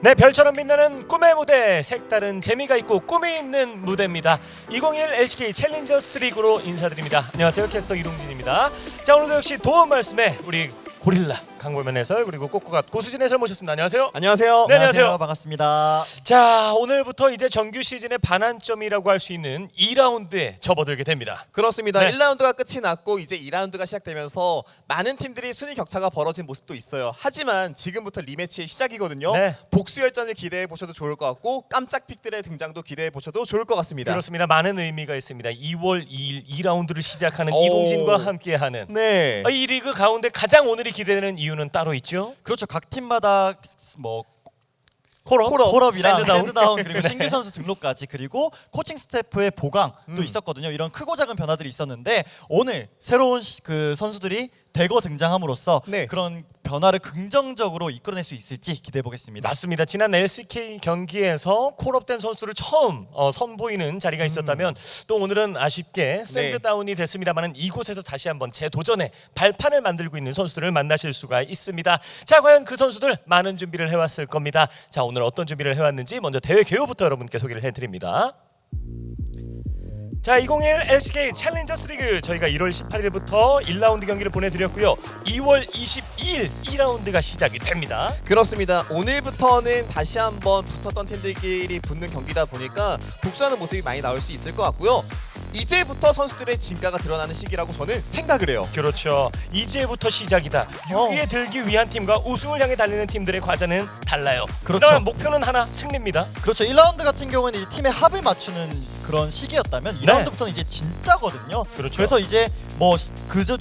네, 별처럼 빛나는 꿈의 무대, 색다른 재미가 있고 꿈이 있는 무대입니다. 2021 LCK 챌린저스 리그로 인사드립니다. 안녕하세요, 캐스터 이동진입니다. 자, 오늘도 역시 도움 말씀에 우리 고릴라 강골면 해설 그리고 꼬꼬가 고수진 해설 모셨습니다. 안녕하세요. 안녕하세요. 네, 안녕하세요. 반갑습니다. 자, 오늘부터 이제 정규 시즌의 반환점이라고 할 수 있는 2라운드에 접어들게 됩니다. 그렇습니다. 네. 1라운드가 끝이 났고 이제 2라운드가 시작되면서 많은 팀들이 순위 격차가 벌어진 모습도 있어요. 하지만 지금부터 리매치의 시작이거든요. 네. 복수열전을 기대해 보셔도 좋을 것 같고 깜짝 픽들의 등장도 기대해 보셔도 좋을 것 같습니다. 그렇습니다. 많은 의미가 있습니다. 2월 2일 2라운드를 시작하는 오. 이동진과 함께하는 네. 이 리그 가운데 가장 오늘이 기대되는 이유는 따로 있죠. 그렇죠. 각 팀마다 뭐 콜업, 콜업이랑 샌드다운. 샌드다운 그리고 신규 선수 등록까지 그리고 코칭 스태프의 보강도 있었거든요. 이런 크고 작은 변화들이 있었는데 오늘 새로운 그 선수들이 대거 등장함으로써 네. 그런 변화를 긍정적으로 이끌어낼 수 있을지 기대해 보겠습니다. 맞습니다. 지난 LCK 경기에서 콜업된 선수를 처음 선보이는 자리가 있었다면 또 오늘은 아쉽게 샌드다운이 됐습니다만 이곳에서 다시 한번 재도전의 발판을 만들고 있는 선수들을 만나실 수가 있습니다. 자, 과연 그 선수들 많은 준비를 해왔을 겁니다. 자, 오늘 어떤 준비를 해왔는지 먼저 대회 개요부터 여러분께 소개를 해드립니다. 자, 2021 LCK 챌린저스 리그 저희가 1월 18일부터 1라운드 경기를 보내드렸고요. 2월 22일 2라운드가 시작이 됩니다. 그렇습니다. 오늘부터는 다시 한번 붙었던 팀들끼리 붙는 경기다 보니까 복수하는 모습이 많이 나올 수 있을 것 같고요. 이제부터 선수들의 진가가 드러나는 시기라고 저는 생각을 해요. 그렇죠. 이제부터 시작이다. 6위에 들기 위한 팀과 우승을 향해 달리는 팀들의 과제는 달라요. 그렇죠. 그러나 목표는 하나, 승리입니다. 그렇죠. 1라운드 같은 경우에는 이제 팀의 합을 맞추는 그런 시기였다면 2라운드부터는 이제 진짜거든요. 그렇죠. 그래서 이제 뭐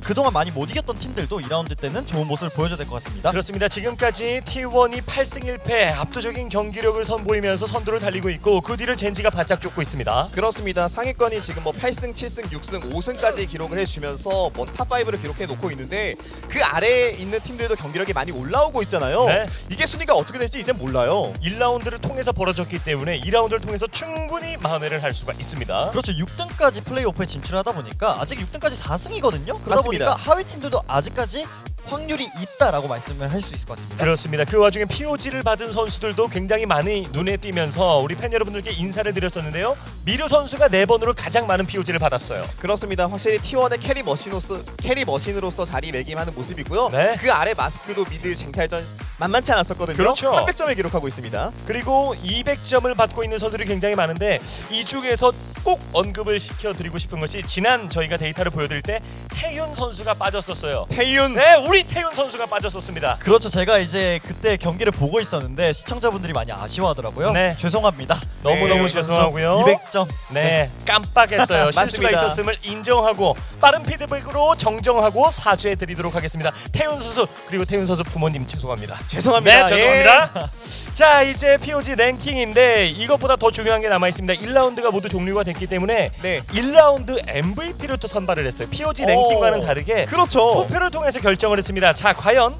그동안 많이 못 이겼던 팀들도 2라운드 때는 좋은 모습을 보여줘야 될 것 같습니다. 그렇습니다. 지금까지 T1이 8승 1패 압도적인 경기력을 선보이면서 선두를 달리고 있고 그 뒤를 젠지가 바짝 쫓고 있습니다. 그렇습니다. 상위권이 지금 뭐 8승, 7승, 6승, 5승까지 기록을 해주면서 뭐 탑5를 기록해 놓고 있는데 그 아래에 있는 팀들도 경기력이 많이 올라오고 있잖아요. 네. 이게 순위가 어떻게 될지 이제 몰라요. 1라운드를 통해서 벌어졌기 때문에 2라운드를 통해서 충분히 만회를 할 수가 있습니다. 그렇죠. 6등까지 플레이오프에 진출하다 보니까 아직 6등까지 4승이거든요. 그러다 맞습니다. 보니까 하위 팀들도 아직까지 확률이 있다라고 말씀을 할 수 있을 것 같습니다. 그렇습니다. 그 와중에 POG를 받은 선수들도 굉장히 많이 눈에 띄면서 우리 팬 여러분들께 인사를 드렸었는데요. 미르 선수가 4번으로 가장 많은 POG를 받았어요. 그렇습니다. 확실히 T1의 캐리 머신으로서 자리매김하는 모습이고요. 네. 그 아래 마스크도 미드 쟁탈전 만만치 않았었거든요. 그렇죠. 300점을 기록하고 있습니다. 그리고 200점을 받고 있는 선수들이 굉장히 많은데 이 중에서 꼭 언급을 시켜드리고 싶은 것이 지난 저희가 데이터를 보여드릴 때 태윤 선수가 빠졌었어요. 태윤. 네, 우리 태윤 선수가 빠졌었습니다. 그렇죠. 제가 이제 그때 경기를 보고 있었는데 시청자분들이 많이 아쉬워하더라고요. 네. 죄송합니다. 너무너무 네, 죄송하고요. 200점. 네, 깜빡했어요. 실수가 맞습니다. 있었음을 인정하고 빠른 피드백으로 정정하고 사죄해드리도록 하겠습니다. 태윤 선수 그리고 태윤 선수 부모님 죄송합니다. 죄송합니다. 네, 죄송합니다. 자, 이제 POG 랭킹인데 이것보다 더 중요한 게 남아 있습니다. 1라운드가 모두 종료가 됐기 때문에 네. 1라운드 MVP를 또 선발을 했어요. POG 랭킹과는 다르게 그렇죠. 투표를 통해서 결정을 했습니다. 자, 과연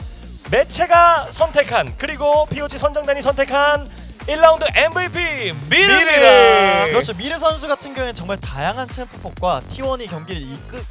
매체가 선택한 그리고 POG 선정단이 선택한 1라운드 MVP 미르입니다. 그렇죠. 미르 선수 같은 경우에는 정말 다양한 챔프폭과 T1이 경기를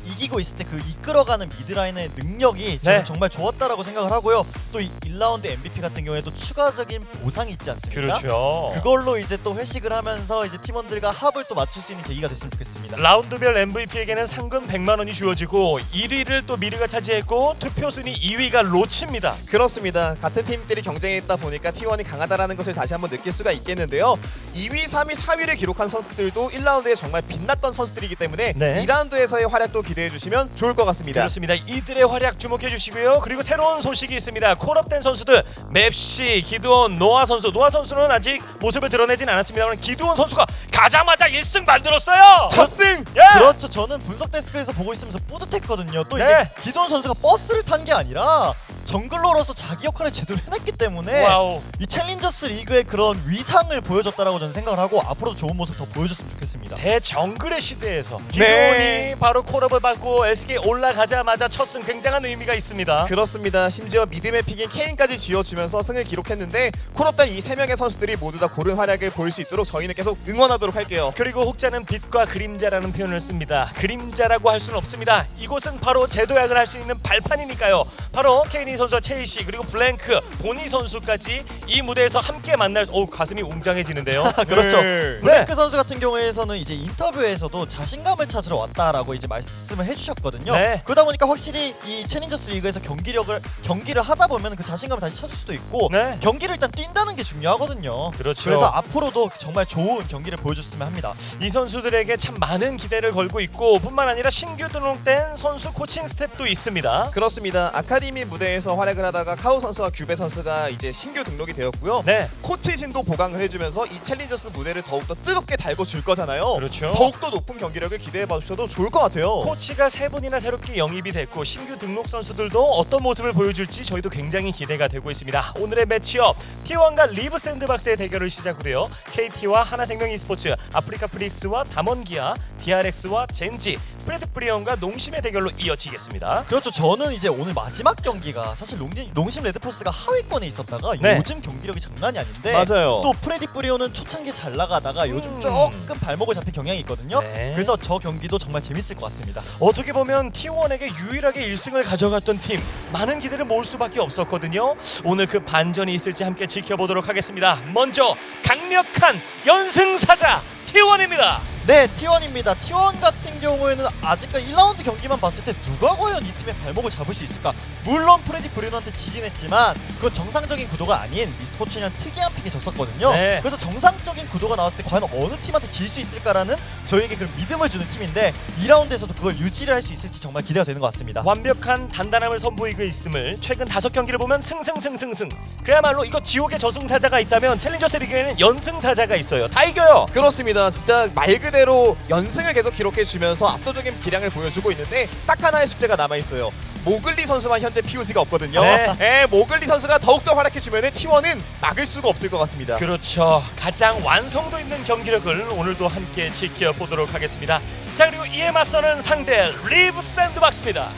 이기고 있을 때 그 이끌어가는 미드라인의 능력이 저는 네. 정말 좋았다라고 생각을 하고요. 또 이 1라운드 MVP 같은 경우에도 추가적인 보상이 있지 않습니까? 그렇죠. 그걸로 이제 또 회식을 하면서 이제 팀원들과 합을 또 맞출 수 있는 계기가 됐으면 좋겠습니다. 라운드별 MVP에게는 상금 100만 원이 주어지고 1위를 또 미르가 차지했고 투표 순위 2위가 로치입니다. 그렇습니다. 같은 팀들이 경쟁했다 보니까 T1이 강하다라는 것을 다시 한번 느낄 수가 있겠는데요. 2위, 3위, 4위를 기록한 선수들도 1라운드에 정말 빛났던 선수들이기 때문에 네. 2라운드에서의 활약도 기대해 주시면 좋을 것 같습니다. 그렇습니다. 이들의 활약 주목해 주시고요. 그리고 새로운 소식이 있습니다. 콜업된 선수들 맵시, 기두온, 노아 선수는 아직 모습을 드러내진 않았습니다만 기두온 선수가 가자마자 1승 만들었어요. 첫승! 예! 그렇죠. 저는 분석 데스크에서 보고 있으면서 뿌듯했거든요. 또 네. 이제 기도원 선수가 버스를 탄 게 아니라 정글러로서 자기 역할을 제대로 해냈기 때문에 와우. 이 챌린저스 리그의 그런 위상을 보여줬다라고 저는 생각을 하고 앞으로도 좋은 모습 더 보여줬으면 좋겠습니다. 대정글의 시대에서 네. 기두온이 바로 콜업을 받고 SK 올라가자마자 첫 승 굉장한 의미가 있습니다. 그렇습니다. 심지어 미드맵 픽인 케인까지 쥐어주면서 승을 기록했는데 콜업단 이 3명의 선수들이 모두 다 고른 활약을 보일 수 있도록 저희는 계속 응원하도록 할게요. 그리고 혹자는 빛과 그림자라는 표현을 씁니다. 그림자라고 할 수는 없습니다. 이곳은 바로 재도약을 할 수 있는 발판이니까요. 바로 케인이 선수와 체이시 그리고 블랭크 보니 선수까지 이 무대에서 함께 만날 가슴이 웅장해지는데요. 그렇죠. 네. 블랭크 선수 같은 경우에는 이제 인터뷰에서도 자신감을 찾으러 왔다라고 이제 말씀을 해주셨거든요. 네. 그러다 보니까 확실히 이 챌린저스 리그에서 경기를 하다 보면 그 자신감을 다시 찾을 수도 있고 네. 경기를 일단 뛴다는 게 중요하거든요. 그렇죠. 그래서 앞으로도 정말 좋은 경기를 보여줬으면 합니다. 이 선수들에게 참 많은 기대를 걸고 있고 뿐만 아니라 신규 등록된 선수 코칭 스텝도 있습니다. 그렇습니다. 아카데미 무대에서 활약을 하다가 카우 선수와 규베 선수가 이제 신규 등록이 되었고요. 네. 코치진도 보강을 해주면서 이 챌린저스 무대를 더욱더 뜨겁게 달궈줄 거잖아요. 그렇죠. 더욱더 높은 경기력을 기대해봐 주셔도 좋을 것 같아요. 코치가 3분이나 새롭게 영입이 됐고 신규 등록 선수들도 어떤 모습을 보여줄지 저희도 굉장히 기대가 되고 있습니다. 오늘의 매치업 T1과 리브 샌드박스의 대결을 시작으로요. KT와 하나생명 e스포츠, 아프리카 프릭스와 담원기아, DRX와 젠지, 프레드 프리온과 농심의 대결로 이어지겠습니다. 그렇죠. 저는 이제 오늘 마지막 경기가 사실 농심 레드포스가 하위권에 있었다가 네. 요즘 경기력이 장난이 아닌데 맞아요. 또 프레디 프리오는 초창기 잘 나가다가 요즘 조금 발목을 잡힌 경향이 있거든요. 네. 그래서 저 경기도 정말 재밌을 것 같습니다. 어떻게 보면 T1에게 유일하게 1승을 가져갔던 팀, 많은 기대를 모을 수밖에 없었거든요. 오늘 그 반전이 있을지 함께 지켜보도록 하겠습니다. 먼저 강력한 연승사자 T1입니다. 네, T1입니다. T1 같은 경우에는 아직까지 1라운드 경기만 봤을 때 누가 과연 이 팀의 발목을 잡을 수 있을까? 물론 프레디 브리온한테 지긴 했지만 그건 정상적인 구도가 아닌 미스포츠랑 특이한 픽에 졌었거든요. 네. 그래서 정상적인 구도가 나왔을 때 과연 어느 팀한테 질 수 있을까라는 저에게 그런 믿음을 주는 팀인데 2라운드에서도 그걸 유지를 할 수 있을지 정말 기대가 되는 것 같습니다. 완벽한 단단함을 선보이고 있음을 최근 5경기를 보면 승승승승승. 그야말로 이거 지옥의 저승사자가 있다면 챌린저스 리그에는 연승사자가 있어요. 다 이겨요. 그렇습니다. 진짜 말 그대로 연승을 계속 기록해주면서 압도적인 기량을 보여주고 있는데 딱 하나의 숙제가 남아있어요. 모글리 선수만 현재 POG가 없거든요. 네. 모글리 선수가 더욱더 활약해주면 T1은 막을 수가 없을 것 같습니다. 그렇죠. 가장 완성도 있는 경기력을 오늘도 함께 지켜보도록 하겠습니다. 자, 그리고 이에 맞서는 상대 리브 샌드박스입니다.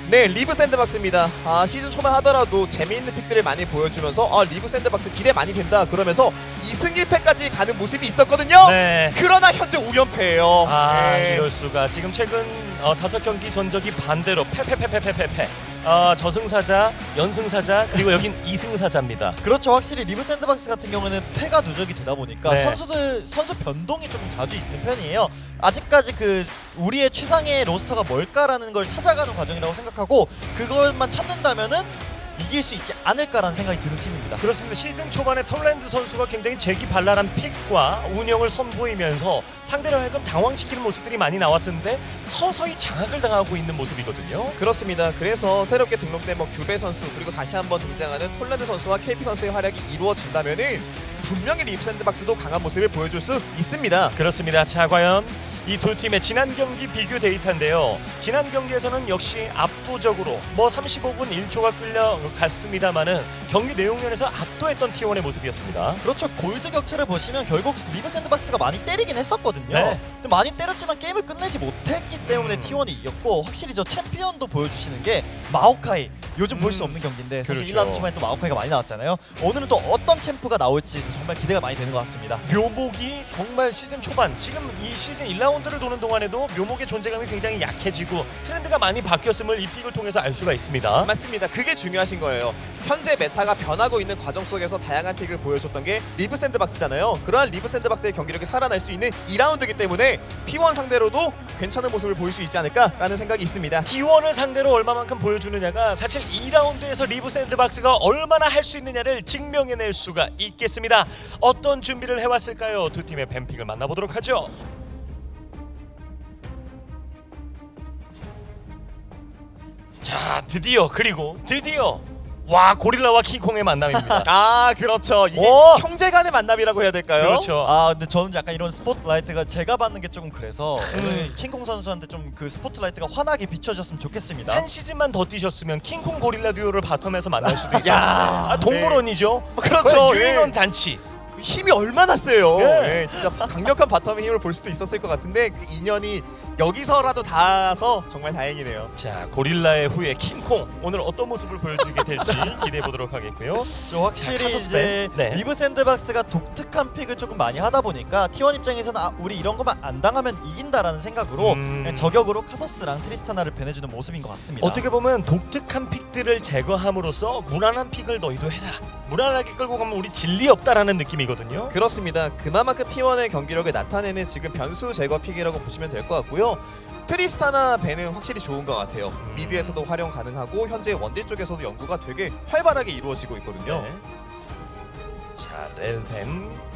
네, 리브 샌드박스입니다. 시즌 초만 하더라도 재미있는 픽들을 많이 보여주면서 리브 샌드박스 기대 많이 된다 그러면서 2승 1패까지 가는 모습이 있었거든요. 네. 그러나 현재 5연패예요. 이럴 수가. 지금 최근 5경기 전적이 반대로 패패패패패패. 저승사자, 연승사자, 그리고 여긴 이승사자입니다. 그렇죠. 확실히 리브 샌드박스 같은 경우는 패가 누적이 되다 보니까 네. 선수 변동이 좀 자주 있는 편이에요. 아직까지 그 우리의 최상의 로스터가 뭘까라는 걸 찾아가는 과정이라고 생각하고 그것만 찾는다면은 이길 수 있지 않을까라는 생각이 드는 팀입니다. 그렇습니다. 시즌 초반에 톨랜드 선수가 굉장히 재기발랄한 픽과 운영을 선보이면서 상대를 하여금 당황시키는 모습들이 많이 나왔었는데 서서히 장악을 당하고 있는 모습이거든요. 그렇습니다. 그래서 새롭게 등록된 규베 선수 그리고 다시 한번 등장하는 톨랜드 선수와 KP 선수의 활약이 이루어진다면은 분명히 리브 샌드박스도 강한 모습을 보여줄 수 있습니다. 그렇습니다. 자, 과연 이 두 팀의 지난 경기 비교 데이터인데요. 지난 경기에서는 역시 압도적으로 35분 1초가 끌려갔습니다만은 경기 내용면에서 압도했던 T1의 모습이었습니다. 그렇죠. 골드 격차를 보시면 결국 리브 샌드박스가 많이 때리긴 했었거든요. 네. 근데 많이 때렸지만 게임을 끝내지 못했기 때문에 T1이 이겼고 확실히 저 챔피언도 보여주시는 게 마오카이 요즘 볼 수 없는 경기인데 사실 그렇죠. 1라운드 초반에 또 마오카이가 많이 나왔잖아요. 오늘은 또 어떤 챔프가 나올지 정말 기대가 많이 되는 것 같습니다. 묘목이 정말 시즌 초반 지금 이 시즌 1라운드를 도는 동안에도 묘목의 존재감이 굉장히 약해지고 트렌드가 많이 바뀌었음을 이 픽을 통해서 알 수가 있습니다. 맞습니다. 그게 중요하신 거예요. 현재 메타가 변하고 있는 과정 속에서 다양한 픽을 보여줬던 게 리브 샌드박스잖아요. 그러한 리브 샌드박스의 경기력이 살아날 수 있는 2라운드이기 때문에 T1 상대로도 괜찮은 모습을 보일 수 있지 않을까라는 생각이 있습니다. T1을 상대로 얼마만큼 보여주느냐가 사실 2라운드에서 리브 샌드박스가 얼마나 할 수 있느냐를 증명해낼 수가 있겠습니다. 어떤 준비를 해왔을까요? 두 팀의 뱀픽을 만나보도록 하죠. 자, 드디어 와, 고릴라와 킹콩의 만남입니다. 그렇죠. 이게 오! 형제간의 만남이라고 해야 될까요? 그렇죠. 근데 저는 약간 이런 스포트라이트가 제가 받는 게 조금 그래서 오늘 킹콩 선수한테 좀 그 스포트라이트가 환하게 비춰졌으면 좋겠습니다. 한 시즌만 더 뛰셨으면 킹콩 고릴라 듀오를 바텀에서 만날 수도 있어요. 야, 동물원이죠. 그렇죠. 유인원 예. 잔치. 그 힘이 얼마나 세요. 예. 예, 진짜 강력한 바텀의 힘을 볼 수도 있었을 것 같은데 그 인연이 여기서라도 닿아서 정말 다행이네요. 자, 고릴라의 후예 킹콩 오늘 어떤 모습을 보여주게 될지 기대해 보도록 하겠고요. 저 확실히 자, 이제 카소스벤. 네. 리브 샌드박스가 독특한 픽을 조금 많이 하다 보니까 T1 입장에서는 우리 이런 것만 안 당하면 이긴다라는 생각으로 그냥 저격으로 카서스랑 트리스타나를 배내주는 모습인 것 같습니다. 어떻게 보면 독특한 픽들을 제거함으로써 무난한 픽을 너희도 해라. 무난하게 끌고 가면 우리 진리 없다라는 느낌이거든요. 그렇습니다. 그만큼 T1의 경기력을 나타내는 지금 변수 제거 픽이라고 보시면 될 것 같고요. 트리스타나 벤은 확실히 좋은 것 같아요. 미드에서도 활용 가능하고 현재 원딜 쪽에서도 연구가 되게 활발하게 이루어지고 있거든요. 네. 자, 렐벤.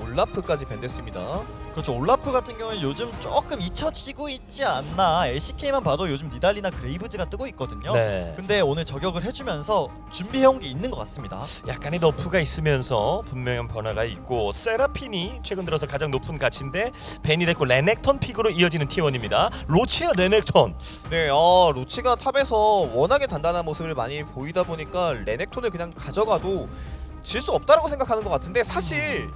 올라프까지 밴됐습니다. 그렇죠. 올라프 같은 경우는 요즘 조금 잊혀지고 있지 않나. LCK만 봐도 요즘 니달리나 그레이브즈가 뜨고 있거든요. 네. 근데 오늘 저격을 해주면서 준비해온 게 있는 것 같습니다. 약간의 너프가 있으면서 분명한 변화가 있고 세라핀이 최근 들어서 가장 높은 가치인데 벤이 됐고 레넥턴 픽으로 이어지는 T1입니다. 로치와 레넥턴. 네, 로치가 탑에서 워낙에 단단한 모습을 많이 보이다 보니까 레넥톤을 그냥 가져가도 질 수 없다라고 생각하는 것 같은데 사실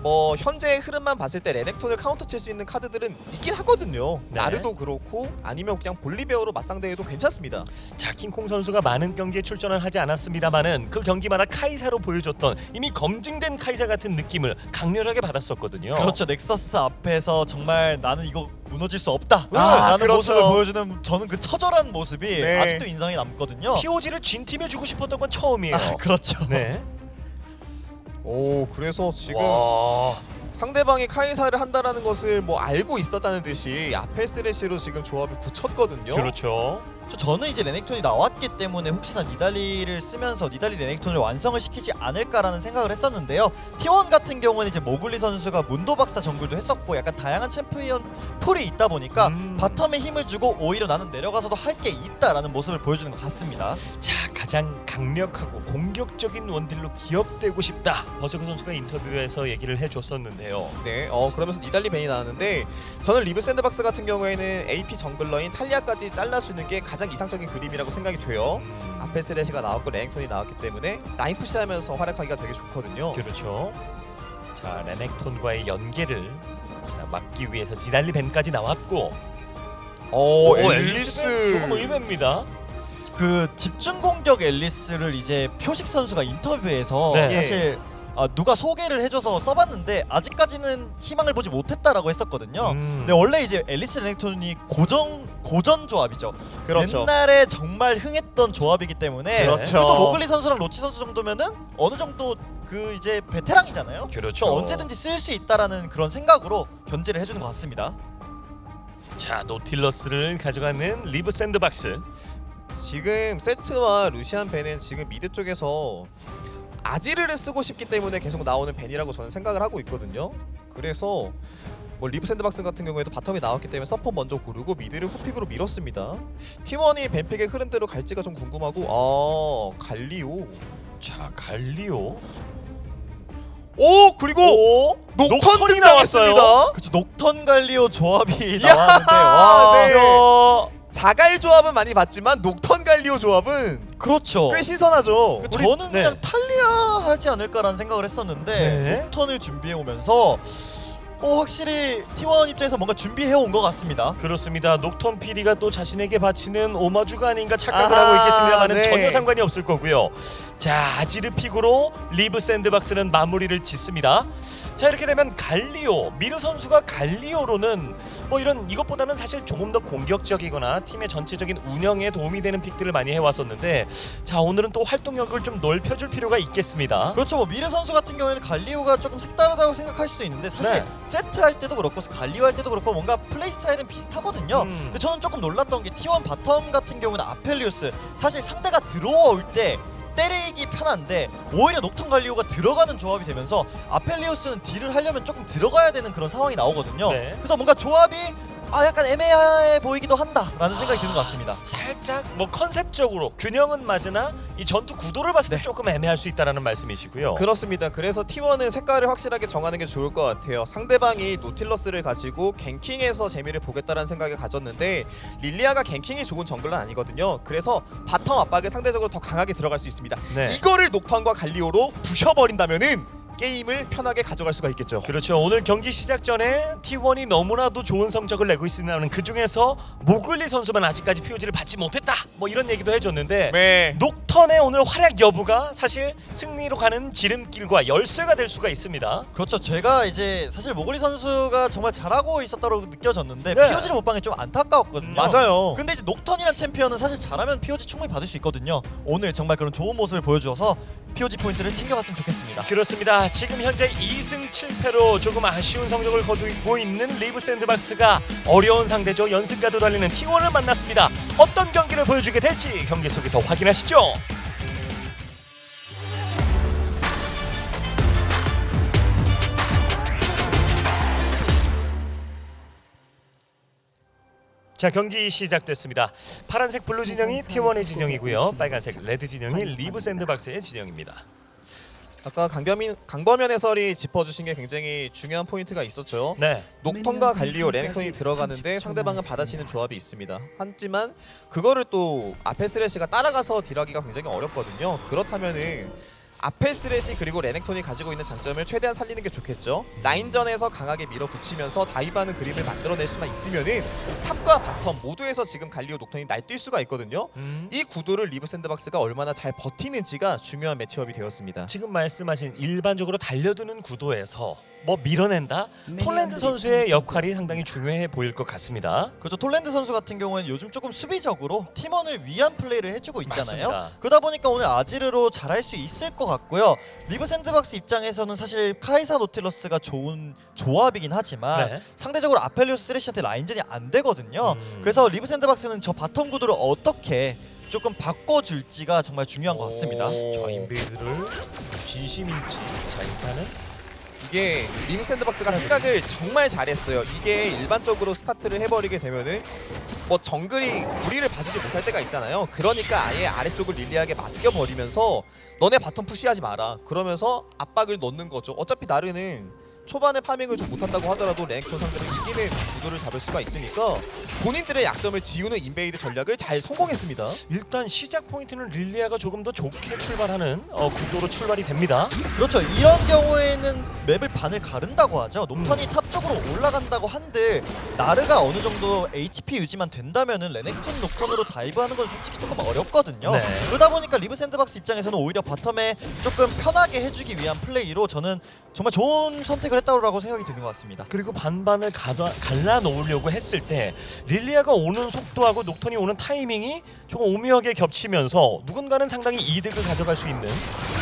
뭐 현재 흐름만 봤을 때 레넥톤을 카운터 칠 수 있는 카드들은 있긴 하거든요. 네. 나르도 그렇고 아니면 그냥 볼리베어로 맞상대해도 괜찮습니다. 자, 킹콩 선수가 많은 경기에 출전을 하지 않았습니다만은 그 경기마다 카이사로 보여줬던 이미 검증된 카이사 같은 느낌을 강렬하게 받았었거든요. 그렇죠. 넥서스 앞에서 정말 나는 이거 무너질 수 없다 아, 라는 그렇죠. 모습을 보여주는 저는 그 처절한 모습이 네. 아직도 인상이 남거든요. POG를 진 팀에 주고 싶었던 건 처음이에요. 그렇죠. 네. 오, 그래서 지금 와. 상대방이 카이사를 한다라는 것을 뭐 알고 있었다는 듯이 아펠 스레시로 지금 조합을 굳혔거든요. 그렇죠. 저는 이제 레넥톤이 나왔기 때문에 혹시나 니달리를 쓰면서 니달리 레넥톤을 완성을 시키지 않을까라는 생각을 했었는데요. T1 같은 경우는 이제 모글리 선수가 문도박사 정글도 했었고 약간 다양한 챔피언 풀이 있다 보니까 바텀에 힘을 주고 오히려 나는 내려가서도 할 게 있다라는 모습을 보여주는 것 같습니다. 자, 가장 강력하고 공격적인 원딜로 기억되고 싶다. 버서그 선수가 인터뷰에서 얘기를 해줬었는데요. 네, 그러면서 니달리 벤이 나왔는데 저는 리브 샌드박스 같은 경우에는 AP 정글러인 탈리아까지 잘라주는 게 가장 이상적인 그림이라고 생각이 돼요. 아펠 스레시가 나왔고 레넥톤이 나왔기 때문에 라인 푸시하면서 활약하기가 되게 좋거든요. 그렇죠. 자, 레넥톤과의 연계를 막기 위해서 니달리 벤까지 나왔고. 앨리스 조금 의외입니다. 그 집중 공격 앨리스를 이제 표식 선수가 인터뷰에서 네. 사실 누가 소개를 해줘서 써봤는데 아직까지는 희망을 보지 못했다라고 했었거든요. 근데 원래 이제 앨리스 레넥톤이 고전 조합이죠. 그렇죠. 옛날에 정말 흥했던 조합이기 때문에 그렇죠. 또 모글리 선수랑 로치 선수 정도면은 어느 정도 그 이제 베테랑이잖아요. 그렇죠. 또 언제든지 쓸 수 있다라는 그런 생각으로 견제를 해주는 것 같습니다. 자, 노틸러스를 가져가는 리브 샌드박스. 지금 세트와 루시안 벤은 지금 미드 쪽에서 아지르를 쓰고 싶기 때문에 계속 나오는 벤이라고 저는 생각을 하고 있거든요. 그래서 뭐 리브 샌드박스 같은 경우에도 바텀이 나왔기 때문에 서폿 먼저 고르고 미드를 후픽으로 밀었습니다. T1이 벤픽의 흐름대로 갈지가 좀 궁금하고 갈리오. 자, 갈리오. 오, 그리고 오, 녹턴 등장했습니다. 그렇죠. 녹턴 갈리오 조합이 이야, 나왔는데 와. 네. 야. 자갈 조합은 많이 봤지만 녹턴 갈리오 조합은 그렇죠. 꽤 신선하죠. 저는 네. 그냥 탈리아 하지 않을까라는 생각을 했었는데 네. 녹턴을 준비해 오면서 확실히 T1 입장에서 뭔가 준비해 온 것 같습니다. 그렇습니다. 녹턴 PD가 또 자신에게 바치는 오마주가 아닌가 착각을 아하, 하고 있겠습니다만은 네. 전혀 상관이 없을 거고요. 자, 아지르 픽으로 리브 샌드박스는 마무리를 짓습니다. 자, 이렇게 되면 갈리오, 미르 선수가 갈리오로는 뭐 이런 이것보다는 사실 조금 더 공격적이거나 팀의 전체적인 운영에 도움이 되는 픽들을 많이 해왔었는데, 자, 오늘은 또 활동력을 좀 넓혀줄 필요가 있겠습니다. 그렇죠. 뭐 미르 선수 같은 경우에는 갈리오가 조금 색다르다고 생각할 수도 있는데 사실 네. 세트 할 때도 그렇고 갈리오 할 때도 그렇고 뭔가 플레이 스타일은 비슷하거든요. 근데 저는 조금 놀랐던 게 T1 바텀 같은 경우는 아펠리우스 사실 상대가 들어올 때 때리기 편한데 오히려 녹턴 갈리오가 들어가는 조합이 되면서 아펠리우스는 딜을 하려면 조금 들어가야 되는 그런 상황이 나오거든요. 네. 그래서 뭔가 조합이 약간 애매해 보이기도 한다라는 생각이 드는 것 같습니다. 살짝 뭐 컨셉적으로 균형은 맞으나 이 전투 구도를 봤을 때 네. 조금 애매할 수 있다라는 말씀이시고요. 그렇습니다. 그래서 T1은 색깔을 확실하게 정하는 게 좋을 것 같아요. 상대방이 노틸러스를 가지고 갱킹에서 재미를 보겠다는 생각을 가졌는데 릴리아가 갱킹이 좋은 정글은 아니거든요. 그래서 바텀 압박을 상대적으로 더 강하게 들어갈 수 있습니다. 네. 이거를 녹턴과 갈리오로 부셔버린다면은 게임을 편하게 가져갈 수가 있겠죠. 그렇죠. 오늘 경기 시작 전에 T1이 너무나도 좋은 성적을 내고 있으면 그 중에서 모글리 선수만 아직까지 POG를 받지 못했다. 뭐 이런 얘기도 해줬는데 네. 녹턴의 오늘 활약 여부가 사실 승리로 가는 지름길과 열쇠가 될 수가 있습니다. 그렇죠. 제가 이제 사실 모글리 선수가 정말 잘하고 있었다고 느껴졌는데 네. POG를 못 받는 게 좀 안타까웠거든요. 맞아요. 근데 이제 녹턴이란 챔피언은 사실 잘하면 POG 충분히 받을 수 있거든요. 오늘 정말 그런 좋은 모습을 보여주어서 POG 포인트를 챙겨봤으면 좋겠습니다. 그렇습니다. 지금 현재 2승 7패로 조금 아쉬운 성적을 거두고 있는 리브 샌드박스가 어려운 상대죠. 연승가도 달리는 T1을 만났습니다. 어떤 경기를 보여주게 될지 경기 속에서 확인하시죠. 자, 경기 시작됐습니다. 파란색 블루 진영이 T1의 진영이고요. 빨간색 레드 진영이 리브 샌드박스의 진영입니다. 아까 강범현 해설이 짚어주신 게 굉장히 중요한 포인트가 있었죠. 네. 녹턴과 갈리오, 레넥톤이 들어가는데 상대방은 받아치는 조합이 있습니다. 하지만 그거를 또 아펠 스레시가 따라가서 딜하기가 굉장히 어렵거든요. 그렇다면은 아펠 스레시 그리고 레넥톤이 가지고 있는 장점을 최대한 살리는 게 좋겠죠. 라인전에서 강하게 밀어붙이면서 다이브하는 그림을 만들어낼 수만 있으면은 탑과 바텀 모두에서 지금 갈리오 녹턴이 날뛸 수가 있거든요. 이 구도를 리브 샌드박스가 얼마나 잘 버티는지가 중요한 매치업이 되었습니다. 지금 말씀하신 일반적으로 달려드는 구도에서 뭐 밀어낸다? 톨랜드 선수의 역할이 상당히 중요해 보일 것 같습니다. 그렇죠. 톨랜드 선수 같은 경우에는 요즘 조금 수비적으로 팀원을 위한 플레이를 해주고 있잖아요. 맞습니다. 그러다 보니까 오늘 아지르로 잘할 수 있을 것 같고요. 리브 샌드박스 입장에서는 사실 카이사 노틸러스가 좋은 조합이긴 하지만 네. 상대적으로 아펠리오스 쓰레시한테 라인전이 안 되거든요. 그래서 리브 샌드박스는 저 바텀 구도를 어떻게 조금 바꿔줄지가 정말 중요한 것 같습니다. 저 인베이드를 진심일지 자 일단은 이게 리브 샌드박스가 생각을 정말 잘했어요. 이게 일반적으로 스타트를 해버리게 되면은 뭐 정글이 우리를 봐주지 못할 때가 있잖아요. 그러니까 아예 아래쪽을 릴리하게 맡겨버리면서 너네 바텀 푸시하지 마라. 그러면서 압박을 넣는 거죠. 어차피 나르는 초반에 파밍을 좀 못한다고 하더라도 레넥톤 상대로 이기는 구도를 잡을 수가 있으니까 본인들의 약점을 지우는 인베이드 전략을 잘 성공했습니다. 일단 시작 포인트는 릴리아가 조금 더 좋게 출발하는 구도로 출발이 됩니다. 그렇죠. 이런 경우에는 맵을 반을 가른다고 하죠. 녹턴이 탑 쪽으로 올라간다고 한들 나르가 어느 정도 HP 유지만 된다면은 레넥톤 녹턴으로 다이브하는 건 솔직히 조금 어렵거든요. 네. 그러다 보니까 리브 샌드박스 입장에서는 오히려 바텀에 조금 편하게 해주기 위한 플레이로 저는 정말 좋은 선택을 했다고 생각이 드는 것 같습니다. 그리고 반반을 갈라놓으려고 했을 때 릴리아가 오는 속도하고 녹턴이 오는 타이밍이 조금 오묘하게 겹치면서 누군가는 상당히 이득을 가져갈 수 있는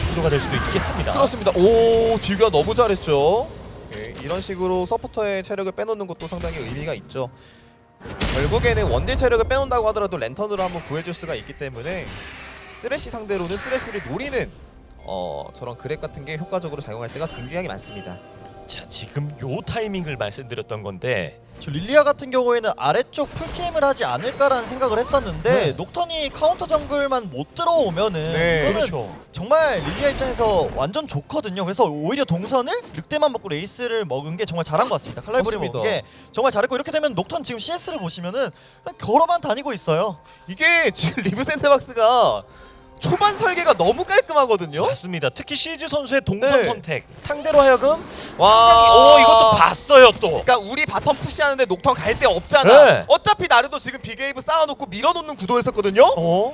구도가 될 수도 있겠습니다. 그렇습니다. 오, 딜가 너무 잘했죠. 예, 이런 식으로 서포터의 체력을 빼놓는 것도 상당히 의미가 있죠. 결국에는 원딜 체력을 빼놓는다고 하더라도 랜턴으로 한번 구해줄 수가 있기 때문에 쓰레쉬 상대로는 쓰레쉬를 노리는 저런 그랩 같은 게 효과적으로 작용할 때가 굉장히 많습니다. 자, 지금 요 타이밍을 말씀드렸던 건데 저 릴리아 같은 경우에는 아래쪽 풀게임을 하지 않을까라는 생각을 했었는데 네. 녹턴이 카운터 정글만 못 들어오면은 네. 이거는 그렇죠. 정말 릴리아 입장에서 완전 좋거든요. 그래서 오히려 동선을 늑대만 먹고 레이스를 먹은 게 정말 잘한 것 같습니다. 칼날부리 먹은 맞습니다. 게 정말 잘했고 이렇게 되면 녹턴 지금 CS를 보시면은 그냥 걸어만 다니고 있어요. 이게 지금 리브 샌드박스가 초반 설계가 너무 깔끔하거든요. 맞습니다. 특히 시즈 선수의 동선 네. 선택 상대로 하여금 와, 이것도 봤어요 또. 그러니까 우리 바텀 푸시하는데 녹턴 갈 데 없잖아. 네. 어차피 나르도 지금 비게이브 쌓아놓고 밀어놓는 구도였었거든요.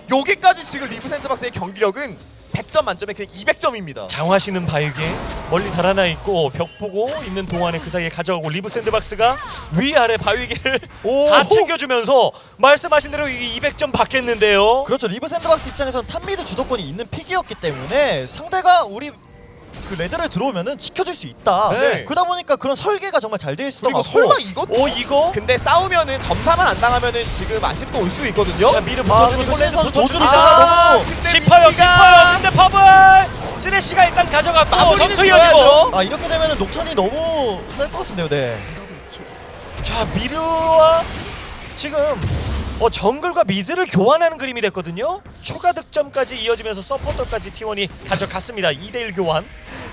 여기까지 지금 리브 샌드박스의 경기력은 100점 만점에 그냥 200점입니다. 장화시는 바위게 멀리 달아나 있고 벽 보고 있는 동안에 그 사이에 가져가고 리브 샌드박스가 위아래 바위게를 오. 다 챙겨주면서 말씀하신 대로 이게 200점 받겠는데요. 그렇죠. 리브 샌드박스 입장에서는 탑미드 주도권이 있는 픽이었기 때문에 상대가 우리 그 레드를 들어오면은 지켜줄 수 있다. 네. 그러다 보니까 그런 설계가 정말 잘 되어 있었던 그리고 것 같고. 설마 이것도 이거? 근데 싸우면은 점사만 안 당하면은 지금 아직도 올 수 있거든요. 자 미르 붙어주고 근데 톨렌드 선수 붙어줍니다. 도주니까 너무 근데 깊어요 위치가 깊어요. 근데 버블 쓰레쉬가 일단 가져갔고 마무리는 점토 이어지고. 지어야죠. 아 이렇게 되면은 녹턴이 너무 셀 것 같은데요. 네. 자 미르와 지금 정글과 미드를 교환하는 그림이 됐거든요. 추가 득점까지 이어지면서 서포터까지 T1이 가져갔습니다. 2대1 교환.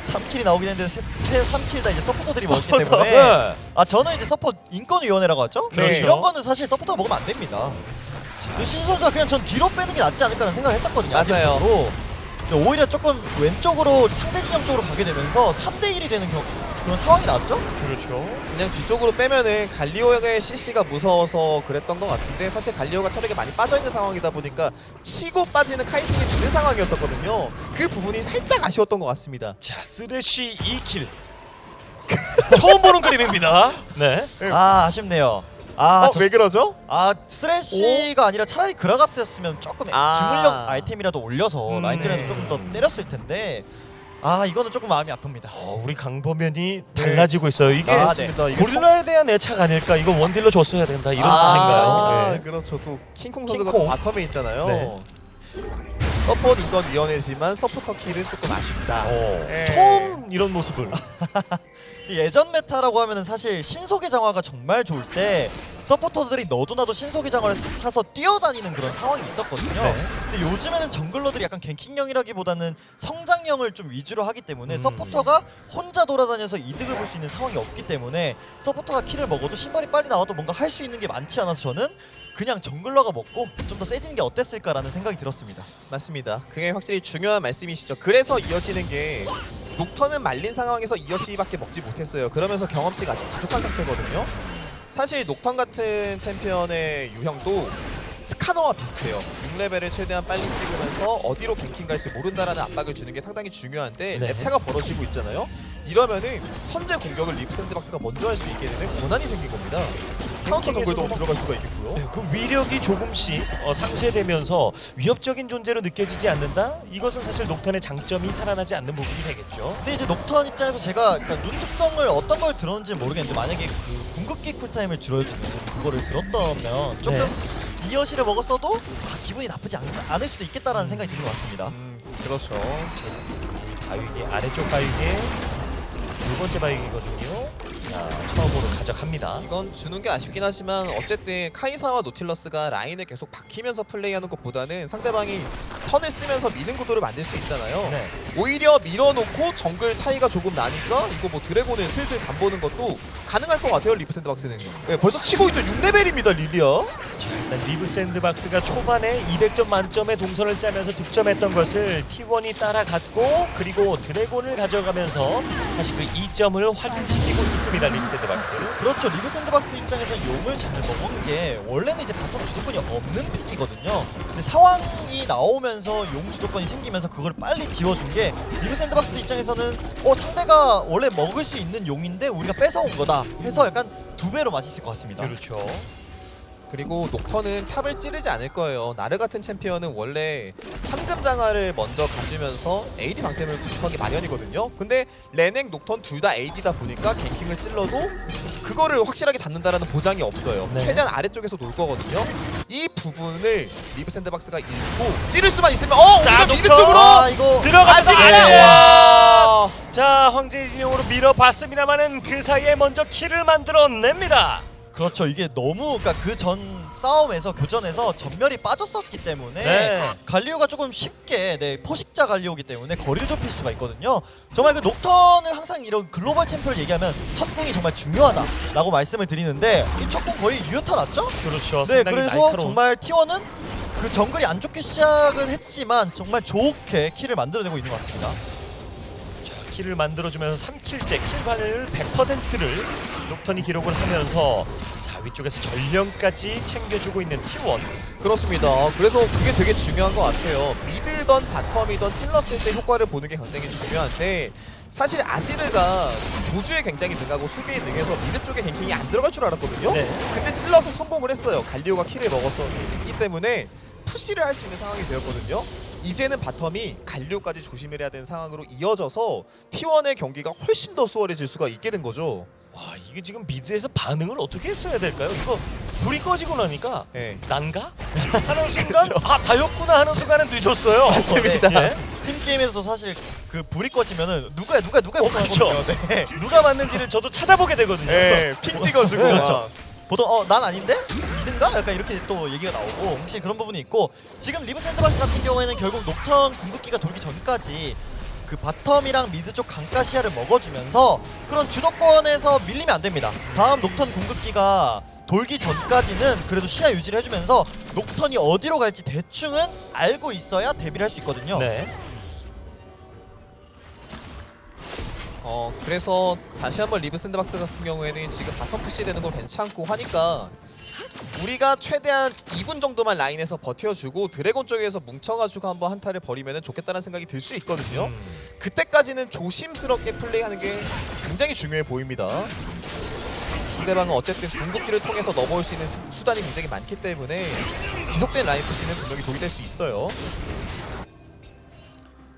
3킬이 나오긴 했는데 새 3킬 다 이제 서포터들이 먹었기 서포터. 때문에 네. 저는 이제 서포 인권위원회라고 하죠? 그렇죠. 이런 거는 사실 서포터가 먹으면 안 됩니다. 시즈 선수가 그냥 전 뒤로 빼는 게 낫지 않을까라는 생각을 했었거든요. 맞아요. 아직도. 근데 오히려 조금 왼쪽으로 상대 진영 쪽으로 가게 되면서 3대1이 되는 그런 상황이 나왔죠? 그렇죠. 그냥 뒤쪽으로 빼면은 갈리오의 CC가 무서워서 그랬던 것 같은데 사실 갈리오가 체력이 많이 빠져있는 상황이다 보니까 치고 빠지는 카이팅이 되는 상황이었었거든요. 그 부분이 살짝 아쉬웠던 것 같습니다. 자, 쓰레쉬 2킬. 처음 보는 그림입니다. 네. 아 아쉽네요. 왜 그러죠? 스레쉬가 아니라 차라리 그라가스였으면 조금 주물력 아이템이라도 올려서 라인전에서 조금 더 때렸을 텐데 이거는 조금 마음이 아픕니다. 우리 강범현이 달라지고 있어요. 이게 네. 맞습니다. 이게 고릴라에 대한 애착 아닐까? 이거 원딜로 줬어야 된다. 이런 뜻인가요? 네. 그렇죠. 또 킹콩 선수가 킹콩. 또 바텀에 있잖아요. 네. 서포트 인건위원회지만 서포터 킬은 조금 아쉽다. 예. 처음 이런 모습을. 예전 메타라고 하면은 사실 신속의 장화가 정말 좋을 때 서포터들이 너도 나도 신속의 장화를 사서 뛰어다니는 그런 상황이 있었거든요. 네. 근데 요즘에는 정글러들이 약간 갱킹형이라기보다는 성장형을 좀 위주로 하기 때문에 서포터가 혼자 돌아다녀서 이득을 볼 수 있는 상황이 없기 때문에 서포터가 킬을 먹어도 신발이 빨리 나와도 뭔가 할 수 있는 게 많지 않아서 저는 그냥 정글러가 먹고 좀 더 세지는 게 어땠을까라는 생각이 들었습니다. 맞습니다. 그게 확실히 중요한 말씀이시죠. 그래서 이어지는 게 녹턴은 말린 상황에서 이어시밖에 먹지 못했어요. 그러면서 경험치가 아직 부족한 상태거든요. 사실 녹턴 같은 챔피언의 유형도 스카너와 비슷해요. 6레벨을 최대한 빨리 찍으면서 어디로 갱킹 갈지 모른다라는 압박을 주는 게 상당히 중요한데 네. 랩차가 벌어지고 있잖아요. 이러면은 선제 공격을 리브 샌드박스가 먼저 할 수 있게 되는 권한이 생긴 겁니다. 카운터 정글도 들어갈 수가 있겠고요. 네, 그 위력이 조금씩 상쇄되면서 위협적인 존재로 느껴지지 않는다? 이것은 사실 녹턴의 장점이 살아나지 않는 부분이 되겠죠. 근데 이제 녹턴 입장에서 제가 그러니까 눈 특성을 어떤 걸 들었는지 모르겠는데 만약에 그 궁극기 쿨타임을 줄여주는 그거를 들었다면 조금 이어시를 먹었어도 기분이 나쁘지 않을 수도 있겠다라는 생각이 드는 것 같습니다. 그렇죠. 바위기 아래쪽 바위기 두 번째 바위기거든요. 자, 처음으로 가져갑니다. 이건 주는 게 아쉽긴 하지만 어쨌든 카이사와 노틸러스가 라인을 계속 박히면서 플레이하는 것보다는 상대방이 턴을 쓰면서 미는 구도를 만들 수 있잖아요. 네. 오히려 밀어놓고 정글 차이가 조금 나니까 이거 뭐 드래곤을 슬슬 간보는 것도 가능할 것 같아요. 리브 샌드박스는. 네, 벌써 치고 있죠. 6레벨입니다 릴리아. 자, 일단 리브 샌드박스가 초반에 200점 만점의 동선을 짜면서 득점했던 것을 T1이 따라갔고 그리고 드래곤을 가져가면서 다시 그 2점을 확인시키고 있습니다. 리브 샌드박스. 그렇죠. 리브 샌드박스 입장에서 용을 잘 먹은 게 원래는 이제 바텀 주도권이 없는 픽이거든요. 근데 상황이 나오면서 용 주도권이 생기면서 그걸 빨리 지워준 게 리브 샌드박스 입장에서는 상대가 원래 먹을 수 있는 용인데 우리가 뺏어온 거다 해서 약간 2배로 맛있을 것 같습니다. 그렇죠. 그리고 녹턴은 탑을 찌르지 않을 거예요. 나르 같은 챔피언은 원래 황금 장화를 먼저 가지면서 AD 방템을 구축하기 마련이거든요. 근데 레넥, 녹턴 둘 다 AD다 보니까 갱킹을 찔러도 그거를 확실하게 잡는다라는 보장이 없어요. 네. 최대한 아래쪽에서 놀 거거든요. 이 부분을 리브 샌드박스가 읽고 찌를 수만 있으면 자, 오히려 미드 녹턴! 쪽으로 이거 들어갑니다. 아직이야. 와. 자, 황제의 진영으로 밀어봤습니다만은 그 사이에 먼저 킬을 만들어냅니다. 그렇죠. 이게 너무 그러니까 그 전 싸움에서 교전에서 전멸이 빠졌었기 때문에 네. 갈리오가 조금 쉽게 포식자 갈리오기 때문에 거리를 좁힐 수가 있거든요. 정말 그 녹턴을 항상 이런 글로벌 챔피언을 얘기하면 첫 궁이 정말 중요하다라고 말씀을 드리는데 이 첫 궁 거의 유효타 났죠? 그렇죠. 네, 상당히 그래서 날카로운. 정말 T1은 그 정글이 안 좋게 시작을 했지만 정말 좋게 킬을 만들어내고 있는 것 같습니다. 킬을 만들어주면서 3킬째 킬관을 100%를 녹턴이 기록을 하면서 자, 위쪽에서 전령까지 챙겨주고 있는 T1. 그렇습니다. 그래서 그게 되게 중요한 것 같아요. 미드던 바텀이던 찔렀을 때 효과를 보는 게 굉장히 중요한데 사실 아지르가 도주에 굉장히 능하고 수비에 능해서 미드 쪽에 갱킹이 안 들어갈 줄 알았거든요. 네. 근데 찔러서 성공을 했어요. 갈리오가 킬을 먹어서 있기 때문에 푸시를 할 수 있는 상황이 되었거든요. 이제는 바텀이 갈리오까지 조심을 해야 되는 상황으로 이어져서 T1의 경기가 훨씬 더 수월해질 수가 있게 된 거죠. 와, 이게 지금 미드에서 반응을 어떻게 했어야 될까요? 이거 불이 꺼지고 나니까 네. 난가? 하는 순간 다였구나 하는 순간은 늦었어요. 맞습니다. 예? 팀 게임에서 사실 그 불이 꺼지면은 누가 그렇죠. 못하거든요. 네. 누가 맞는지를 저도 찾아보게 되거든요. 네, 핑 찍어주고. 그렇죠. 보통 난 아닌데? 믿은가? 약간 이렇게 또 얘기가 나오고 확실히 그런 부분이 있고 지금 리브 샌드박스 같은 경우에는 결국 녹턴 궁극기가 돌기 전까지 그 바텀이랑 미드 쪽 강가 시야를 먹어주면서 그런 주도권에서 밀리면 안 됩니다. 다음 녹턴 궁극기가 돌기 전까지는 그래도 시야 유지를 해주면서 녹턴이 어디로 갈지 대충은 알고 있어야 대비를 할 수 있거든요. 네. 그래서 다시 한번 리브 샌드박스 같은 경우에는 지금 바텀 푸시 되는 거 괜찮고 하니까 우리가 최대한 2분 정도만 라인에서 버텨주고 드래곤 쪽에서 뭉쳐가지고 한번 한타를 벌이면 좋겠다는 생각이 들 수 있거든요. 그때까지는 조심스럽게 플레이하는 게 굉장히 중요해 보입니다. 상대방은 어쨌든 궁극기를 통해서 넘어올 수 있는 수단이 굉장히 많기 때문에 지속된 라인 푸시는 분명히 도움이 될 수 있어요.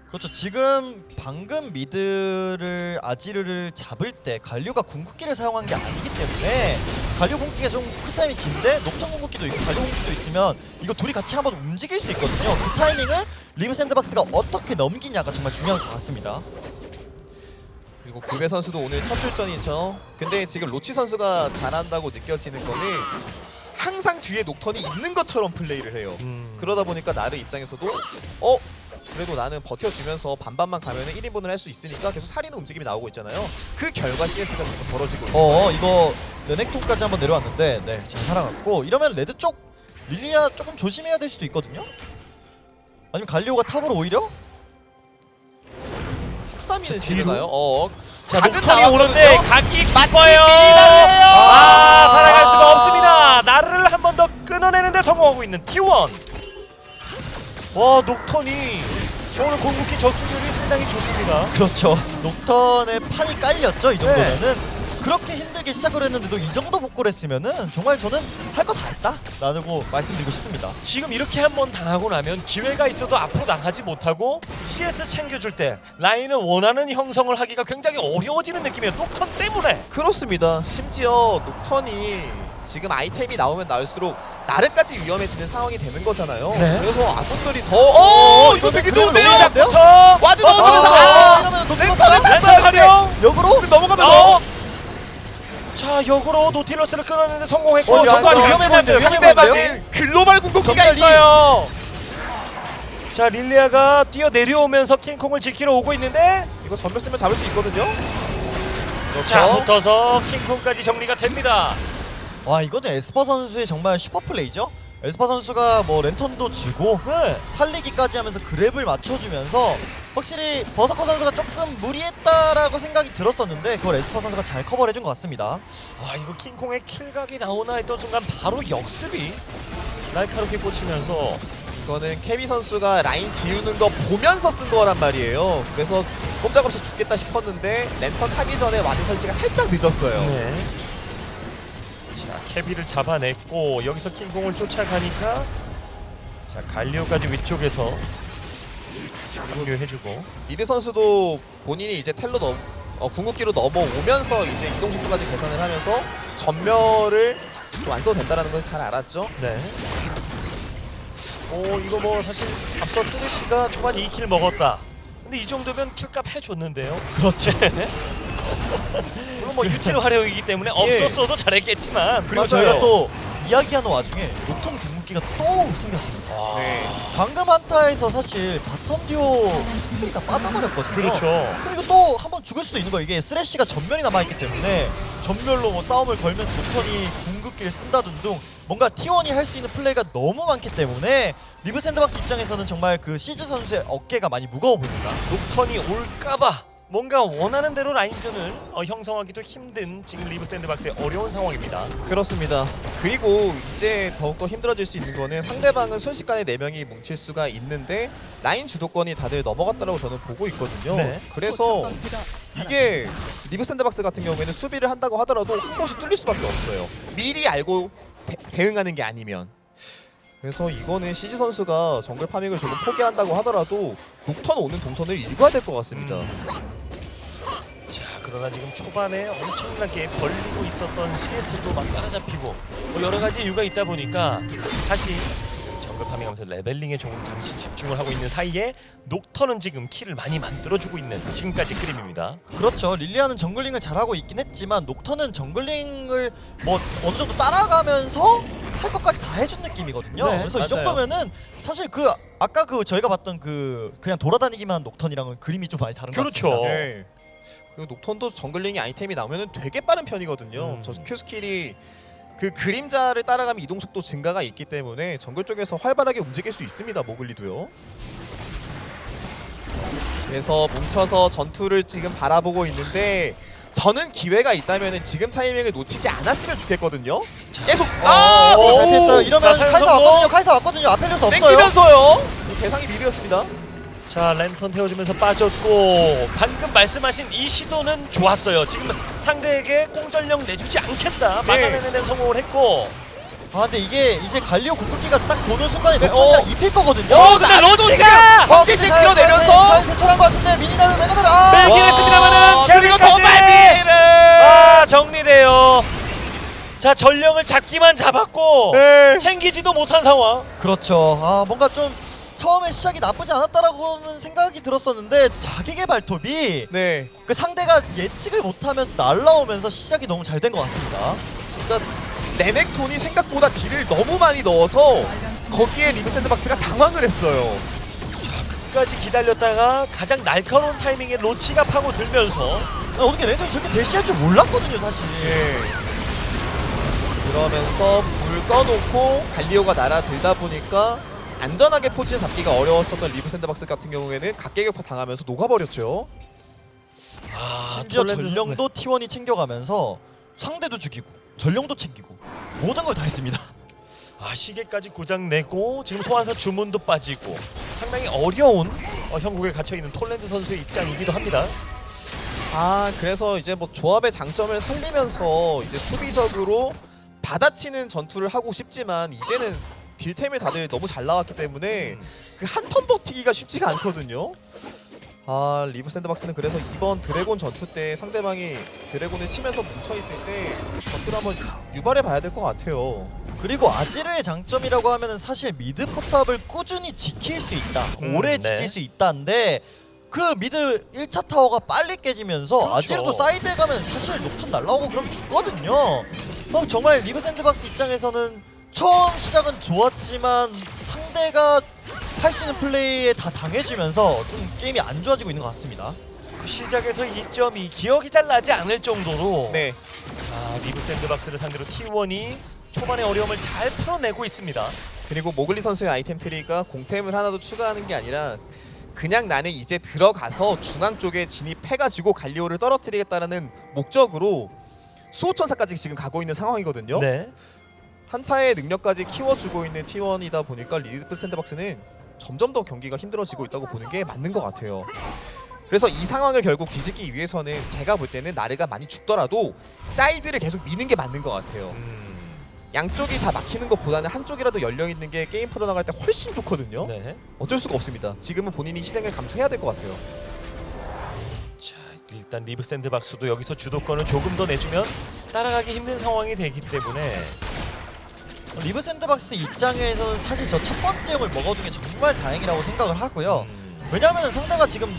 그렇죠. 지금 방금 미드를 아지르를 잡을 때 갈류가 궁극기를 사용한 게 아니기 때문에 갈류 궁극기가 좀 쿨타임이 긴데 녹턴 궁극기도 있고 갈류 궁극기도 있으면 이거 둘이 같이 한번 움직일 수 있거든요. 그 타이밍을 리브 샌드박스가 어떻게 넘기냐가 정말 중요한 것 같습니다. 그리고 규배 선수도 오늘 첫 출전이죠. 근데 지금 로치 선수가 잘한다고 느껴지는 거는 항상 뒤에 녹턴이 있는 것처럼 플레이를 해요. 그러다 보니까 나르 입장에서도 그래도 나는 버텨주면서 반반만 가면은 1인분을 할 수 있으니까 계속 살리는 움직임이 나오고 있잖아요. 그 결과 CS가 지금 벌어지고 있는 거예요. 이거 레넥톤까지 한번 내려왔는데 네, 잘 살아갔고 이러면 레드 쪽 릴리아 조금 조심해야 될 수도 있거든요. 아니면 갈리오가 탑으로 오히려 3위는 뒤로? 지르나요? 자, 각은 녹턴이 나왔거든요. 오는데 각이 마치 깊어요. 미나예요. 살아갈 수가 없습니다. 나르를 한 번 더 끊어내는데 성공하고 있는 T1. 녹턴이 오늘 궁극기 적중률이 상당히 좋습니다. 그렇죠. 녹턴의 판이 깔렸죠. 이 정도면은 그렇게 힘들게 시작을 했는데도 이 정도 복구를 했으면은 정말 저는 할 거 다 했다 라고 말씀드리고 싶습니다. 지금 이렇게 한 번 당하고 나면 기회가 있어도 앞으로 나가지 못하고 CS 챙겨줄 때 라인을 원하는 형성을 하기가 굉장히 어려워지는 느낌이에요. 녹턴 때문에. 그렇습니다. 심지어 녹턴이 지금 아이템이 나오면 나올수록 나르까지 위험해지는 상황이 되는 거잖아요. 네. 그래서 아군들이 더 이거 되게 좋은데요? 시작부터 와드 넣어주면서 이러면 넥서는 녹턴 됐어요. 근데 활용. 역으로 넘어가면서 자, 역으로 노틸러스를 끊어내는데 성공했고 야, 정말 이거 위험해 보이는데요. 상대방에 글로벌 궁극기가 전멸이. 있어요. 자, 릴리아가 뛰어 내려오면서 킹콩을 지키러 오고 있는데 이거 전멸 쓰면 잡을 수 있거든요. 자, 그렇죠. 붙어서 킹콩까지 정리가 됩니다. 와 이거는 에스퍼 선수의 정말 슈퍼 플레이죠. 에스퍼 선수가 뭐 랜턴도 주고 네. 살리기까지 하면서 그랩을 맞춰주면서 확실히 버서커 선수가 조금 무리했다라고 생각이 들었었는데 그걸 에스퍼 선수가 잘 커버를 해준 것 같습니다. 이거 킹콩의 킬각이 나오나 했던 순간 바로 역습이 날카롭게 꽂히면서 이거는 케미 선수가 라인 지우는 거 보면서 쓴 거란 말이에요. 그래서 꼼짝없이 죽겠다 싶었는데 랜턴 타기 전에 와드 설치가 살짝 늦었어요. 네. 자, 케비를 잡아냈고 여기서 킹콩을 쫓아가니까 자, 갈리오까지 위쪽에서 합류해주고 미드 선수도 본인이 이제 텔로 궁극기로 넘어오면서 이제 이동 속도까지 계산을 하면서 전멸을 또 안 써도 된다는 걸 잘 알았죠. 네. 이거 뭐 사실 앞서 쓰레쉬가 초반 2킬 먹었다. 근데 이 정도면 킬값 해줬는데요. 그렇죠. 물론 뭐 유틸 활용이기 때문에 없었어도 잘했겠지만 그리고 저희가 또 이야기하는 와중에 녹턴 궁극기가 또 생겼습니다. 네. 방금 한타에서 사실 바텀 듀오 스피릿가 빠져버렸거든요. 그렇죠. 그리고 또 한번 죽을 수도 있는 거예요. 이게 쓰레쉬가 전면이 남아있기 때문에 전멸로 뭐 싸움을 걸면서 녹턴이 궁극기를 쓴다든둥 뭔가 T1이 할 수 있는 플레이가 너무 많기 때문에 리브 샌드박스 입장에서는 정말 그 시즈 선수의 어깨가 많이 무거워 보입니다. 녹턴이 올까봐 뭔가 원하는 대로 라인전을 형성하기도 힘든 지금 리브 샌드박스의 어려운 상황입니다. 그렇습니다. 그리고 이제 더욱더 힘들어질 수 있는 거는 상대방은 순식간에 4명이 뭉칠 수가 있는데 라인 주도권이 다들 넘어갔다고 저는 보고 있거든요. 네. 그래서 이게 리브 샌드박스 같은 경우에는 수비를 한다고 하더라도 한 곳이 뚫릴 수밖에 없어요. 미리 알고 대응하는 게 아니면. 그래서 이거는 CG 선수가 정글 파밍을 조금 포기한다고 하더라도 녹턴 오는 동선을 읽어야 될 것 같습니다. 자, 그러나 지금 초반에 엄청나게 벌리고 있었던 CS도 막 따라잡히고 뭐 여러 가지 이유가 있다 보니까 다시 정글 파밍하면서 레벨링에 조금 잠시 집중을 하고 있는 사이에 녹턴은 지금 킬을 많이 만들어주고 있는 지금까지 그림입니다. 그렇죠. 릴리아는 정글링을 잘하고 있긴 했지만 녹턴은 정글링을 뭐 어느 정도 따라가면서 할 것까지 다 해준 느낌이거든요. 네, 그래서 맞아요. 이 정도면은 사실 그 아까 그 저희가 봤던 그 그냥 돌아다니기만 한 녹턴이랑은 그림이 좀 많이 다른 것 그렇죠. 같습니다. 네. 그리고 녹턴도 정글링이 아이템이 나오면 되게 빠른 편이거든요. 저 Q 스킬이 그 그림자를 따라가면 이동 속도 증가가 있기 때문에 정글 쪽에서 활발하게 움직일 수 있습니다. 모글리도요. 그래서 뭉쳐서 전투를 지금 바라보고 있는데 저는 기회가 있다면 지금 타이밍을 놓치지 않았으면 좋겠거든요. 계속 잘 피했어요. 이러면 자, 카이사 왔거든요. 카이사 왔거든요. 아펠리오스 없어요. 땡기면서요. 대상이 미리였습니다. 자, 랜턴 태워주면서 빠졌고 방금 말씀하신 이 시도는 좋았어요. 지금 상대에게 꽁전령 내주지 않겠다 막아내는 데 성공을 했고. 아 근데 이게 이제 갈리오 궁극기가 딱 도는 순간에 네, 넉전이랑 입힐 거거든요. 근데 로치가 펑키씩 끌어내면서 잘 대처한 것 같은데 미니나를 메가나를 빼긴 했습니다만은 그리고 더 빨리를 정리돼요. 자, 전령을 잡기만 잡았고 네. 챙기지도 못한 상황. 그렇죠. 아 뭔가 좀 처음에 시작이 나쁘지 않았다라고는 생각이 들었었는데 자기계 발톱이 네. 그 상대가 예측을 못하면서 날라오면서 시작이 너무 잘 된 것 같습니다. 그러니까 레넥톤이 생각보다 딜을 너무 많이 넣어서 거기에 리브 샌드박스가 당황을 했어요. 끝까지 기다렸다가 가장 날카로운 타이밍에 로치가 파고들면서 어떻게 랜턴이 저렇게 대시할 줄 몰랐거든요 사실. 예. 그러면서 불 꺼놓고 갈리오가 날아들다 보니까 안전하게 포지션 잡기가 어려웠었던 리브 샌드박스 같은 경우에는 각계격파 당하면서 녹아버렸죠. 심지어 톨랜드 전령도 T1이 챙겨가면서 상대도 죽이고 전령도 챙기고 모든 걸 다 했습니다. 시계까지 고장 내고 지금 소환사 주문도 빠지고 상당히 어려운 형국에 갇혀 있는 톨랜드 선수의 입장이기도 합니다. 그래서 이제 뭐 조합의 장점을 살리면서 이제 수비적으로 받아치는 전투를 하고 싶지만 이제는 딜템이 다들 너무 잘 나왔기 때문에 그 한 턴 버티기가 쉽지가 않거든요. 리브 샌드박스는 그래서 이번 드래곤 전투 때 상대방이 드래곤을 치면서 뭉쳐있을 때 전투를 한번 유발해 봐야 될 것 같아요. 그리고 아지르의 장점이라고 하면은 사실 미드 포탑을 꾸준히 지킬 수 있다. 오래 네. 지킬 수 있다인데 그 미드 1차 타워가 빨리 깨지면서 그렇죠. 아지르도 사이드에 가면 사실 녹턴 날라오고 그럼 죽거든요. 그럼 정말 리브 샌드박스 입장에서는 처음 시작은 좋았지만 상대가 할 수 있는 플레이에 다 당해지면서 좀 게임이 안 좋아지고 있는 것 같습니다. 그 시작에서 2점이 기억이 잘 나지 않을 정도로 네. 자, 리브 샌드박스를 상대로 T1이 초반의 어려움을 잘 풀어내고 있습니다. 그리고 모글리 선수의 아이템 트리가 공템을 하나도 추가하는 게 아니라 그냥 나는 이제 들어가서 중앙 쪽에 진입해가지고 갈리오를 떨어뜨리겠다라는 목적으로 수호천사까지 지금 가고 있는 상황이거든요. 네. 한타의 능력까지 키워주고 있는 T1이다 보니까 리브 샌드박스는 점점 더 경기가 힘들어지고 있다고 보는 게 맞는 것 같아요. 그래서 이 상황을 결국 뒤집기 위해서는 제가 볼 때는 나르가 많이 죽더라도 사이드를 계속 미는 게 맞는 것 같아요. 양쪽이 다 막히는 것보다는 한쪽이라도 열려있는 게 게임 풀어나갈 때 훨씬 좋거든요. 네. 어쩔 수가 없습니다. 지금은 본인이 희생을 감수해야 될 것 같아요. 자, 일단 리브 샌드박스도 여기서 주도권을 조금 더 내주면 따라가기 힘든 상황이 되기 때문에 리브 샌드박스 입장에서는 사실 저 첫 번째 용을 먹어둔 게 정말 다행이라고 생각을 하고요. 왜냐하면 상대가 지금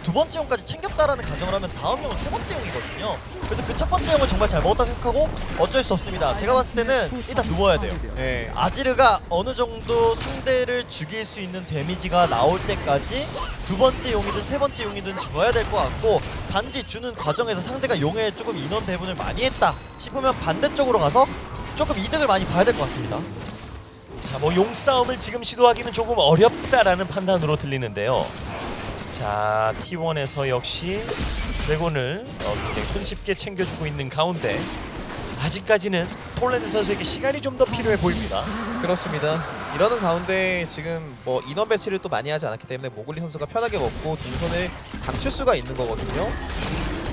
두 번째 용까지 챙겼다라는 가정을 하면 다음 용은 세 번째 용이거든요. 그래서 그 첫 번째 용을 정말 잘 먹었다 생각하고 어쩔 수 없습니다. 제가 봤을 때는 일단 누워야 돼요. 네. 아지르가 어느 정도 상대를 죽일 수 있는 데미지가 나올 때까지 두 번째 용이든 세 번째 용이든 줘야 될 것 같고, 단지 주는 과정에서 상대가 용에 조금 인원 배분을 많이 했다 싶으면 반대쪽으로 가서 조금 이득을 많이 봐야 될 것 같습니다. 자, 뭐 용싸움을 지금 시도하기는 조금 어렵다라는 판단으로 들리는데요. 자, T1에서 역시 드래곤을 굉장히 손쉽게 챙겨주고 있는 가운데 아직까지는 톨랜드 선수에게 시간이 좀 더 필요해 보입니다. 그렇습니다. 이러는 가운데 지금 뭐 인원 배치를 또 많이 하지 않았기 때문에 모글리 선수가 편하게 먹고 동선을 감출 수가 있는 거거든요.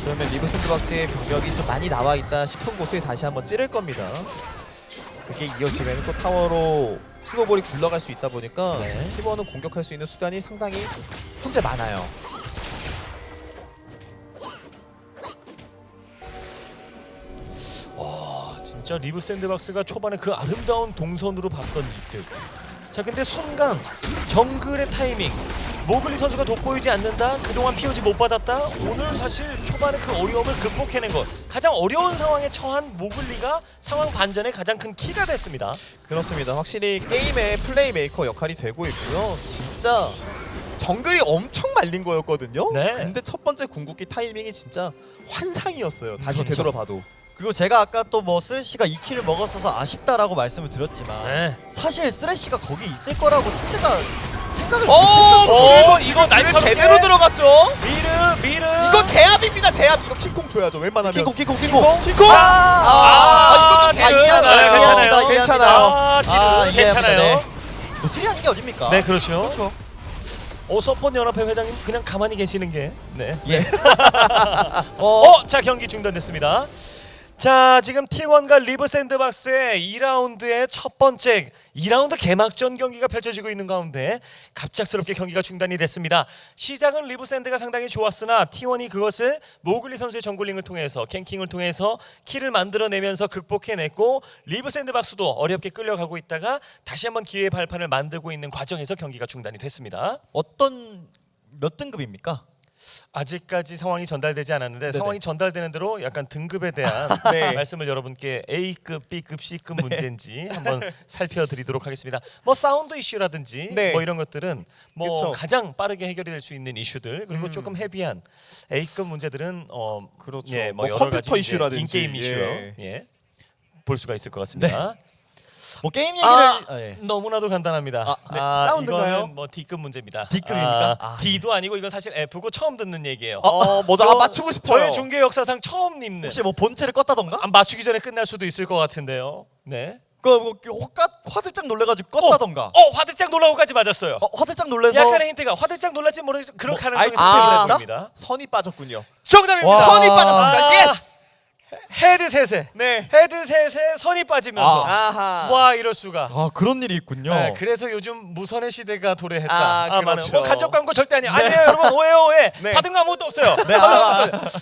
그러면 리브 샌드박스의 병력이 좀 많이 나와 있다 싶은 곳을 다시 한번 찌를 겁니다. 그게 이어지면 또 타워로 스노볼이 굴러갈 수 있다 보니까 네. T1은 공격할 수 있는 수단이 상당히 현재 많아요. 진짜 리브 샌드박스가 초반에 그 아름다운 동선으로 봤던 이득. 자, 근데 순간 정글의 타이밍, 모글리 선수가 돋보이지 않는다, 그동안 POG 못 받았다, 오늘 사실 초반에 그 어려움을 극복해낸 것, 가장 어려운 상황에 처한 모글리가 상황 반전의 가장 큰 키가 됐습니다. 그렇습니다. 확실히 게임의 플레이메이커 역할이 되고 있고요. 진짜 정글이 엄청 말린 거였거든요. 네. 근데 첫 번째 궁극기 타이밍이 진짜 환상이었어요. 다시 그렇죠. 되돌아봐도. 그리고 제가 아까 또 뭐 쓰레쉬가 2킬을 먹었어서 아쉽다라고 말씀을 드렸지만 네. 사실 쓰레쉬가 거기 있을 거라고 상대가 생각을 오! 못했었거든요. 그리고 이거 지금 날카롭게 제대로 들어갔죠. 미르 이거 제압입니다. 제압. 이거 킹콩 줘야죠. 웬만하면. 킹콩. 킹콩. 아, 이것도 지르. 괜찮아요. 괜찮아요. 괜찮아요. 아, 지르 이해합니다. 괜찮아요. 노틸이 아닌 게 어딥니까? 네, 그렇죠. 그렇죠. 서폿 연합회 회장님 그냥 가만히 계시는 게 네. 예. 자, 경기 중단됐습니다. 자, 지금 T1과 리브 샌드박스의 2라운드의 첫 번째 2라운드 개막전 경기가 펼쳐지고 있는 가운데 갑작스럽게 경기가 중단이 됐습니다. 시작은 리브 샌드가 상당히 좋았으나 T1이 그것을 모글리 선수의 정글링을 통해서 갱킹을 통해서 킬을 만들어내면서 극복해냈고 리브 샌드박스도 어렵게 끌려가고 있다가 다시 한번 기회의 발판을 만들고 있는 과정에서 경기가 중단이 됐습니다. 어떤 몇 등급입니까? 아직까지 상황이 전달되지 않았는데 네네. 상황이 전달되는 대로 약간 등급에 대한 네. 말씀을 여러분께 A급, B급, C급 문제인지 한번 살펴드리도록 하겠습니다. 뭐 사운드 이슈라든지 네. 뭐 이런 것들은 뭐 그쵸. 가장 빠르게 해결이 될 수 있는 이슈들 그리고 조금 헤비한 A급 문제들은 그렇죠. 예, 뭐 여러 컴퓨터 가지 이슈라든지. 인게임 이슈 예. 볼 수가 있을 것 같습니다. 뭐 게임 얘기를 예. 너무나도 간단합니다. 네. 사운드인가요? 이거는 뭐 D급 문제입니다. D급입니까? D도 아니고 이건 사실 F고 처음 듣는 얘기예요. 뭐죠? 저- 맞추고 싶어요. 저의 중계 역사상 처음 읽는. 혹시 뭐 본체를 껐다던가? 맞추기 전에 끝날 수도 있을 것 같은데요. 네. 뭐 화들짝 놀래가지고 껐다던가? 화들짝 놀라고까지 맞았어요. 화들짝 놀래서 약간의 힌트가 화들짝 놀랄지 모르겠지만 그런 뭐, 가능성이 아, 있다 보입니다. 선이 빠졌군요. 정답입니다. 와. 선이 빠졌습니다. 예스. 헤드셋에 네. 헤드셋에 선이 빠지면서 아하. 와 이럴 수가. 그런 일이 있군요. 네, 그래서 요즘 무선의 시대가 도래했다. 그렇죠. 많은. 간접 광고 절대 아니에요. 아니에요, 여러분 오해. 네. 받은 거 아무것도 없어요. 네,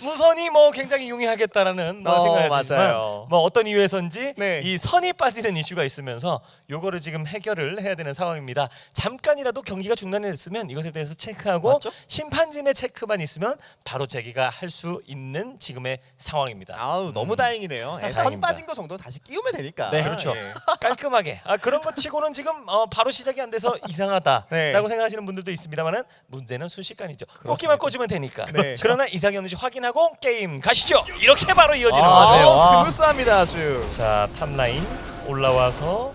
무선이 뭐 굉장히 용이하겠다라는 뭐 생각을 하지만 맞아요. 뭐 어떤 이유에서인지 네. 이 선이 빠지는 이슈가 있으면서 요거를 지금 해결을 해야 되는 상황입니다. 잠깐이라도 경기가 중단됐으면 이것에 대해서 체크하고 맞죠? 심판진의 체크만 있으면 바로 재기가 할 수 있는 지금의 상황입니다. 아우 너무 다행이네요. 선 다행입니다. 빠진 거 정도는 다시 끼우면 되니까. 네, 그렇죠. 예. 깔끔하게 그런 것 치고는 지금 바로 시작이 안 돼서 이상하다라고 네. 생각하시는 분들도 있습니다만은 문제는 순식간이죠. 꽂기만 꽂으면 되니까. 네. 그러나 이상이 없는지 확인하고 게임 가시죠. 이렇게 바로 이어지는 아, 거죠. 네. 와. 스무스합니다 아주. 자, 탑라인 올라와서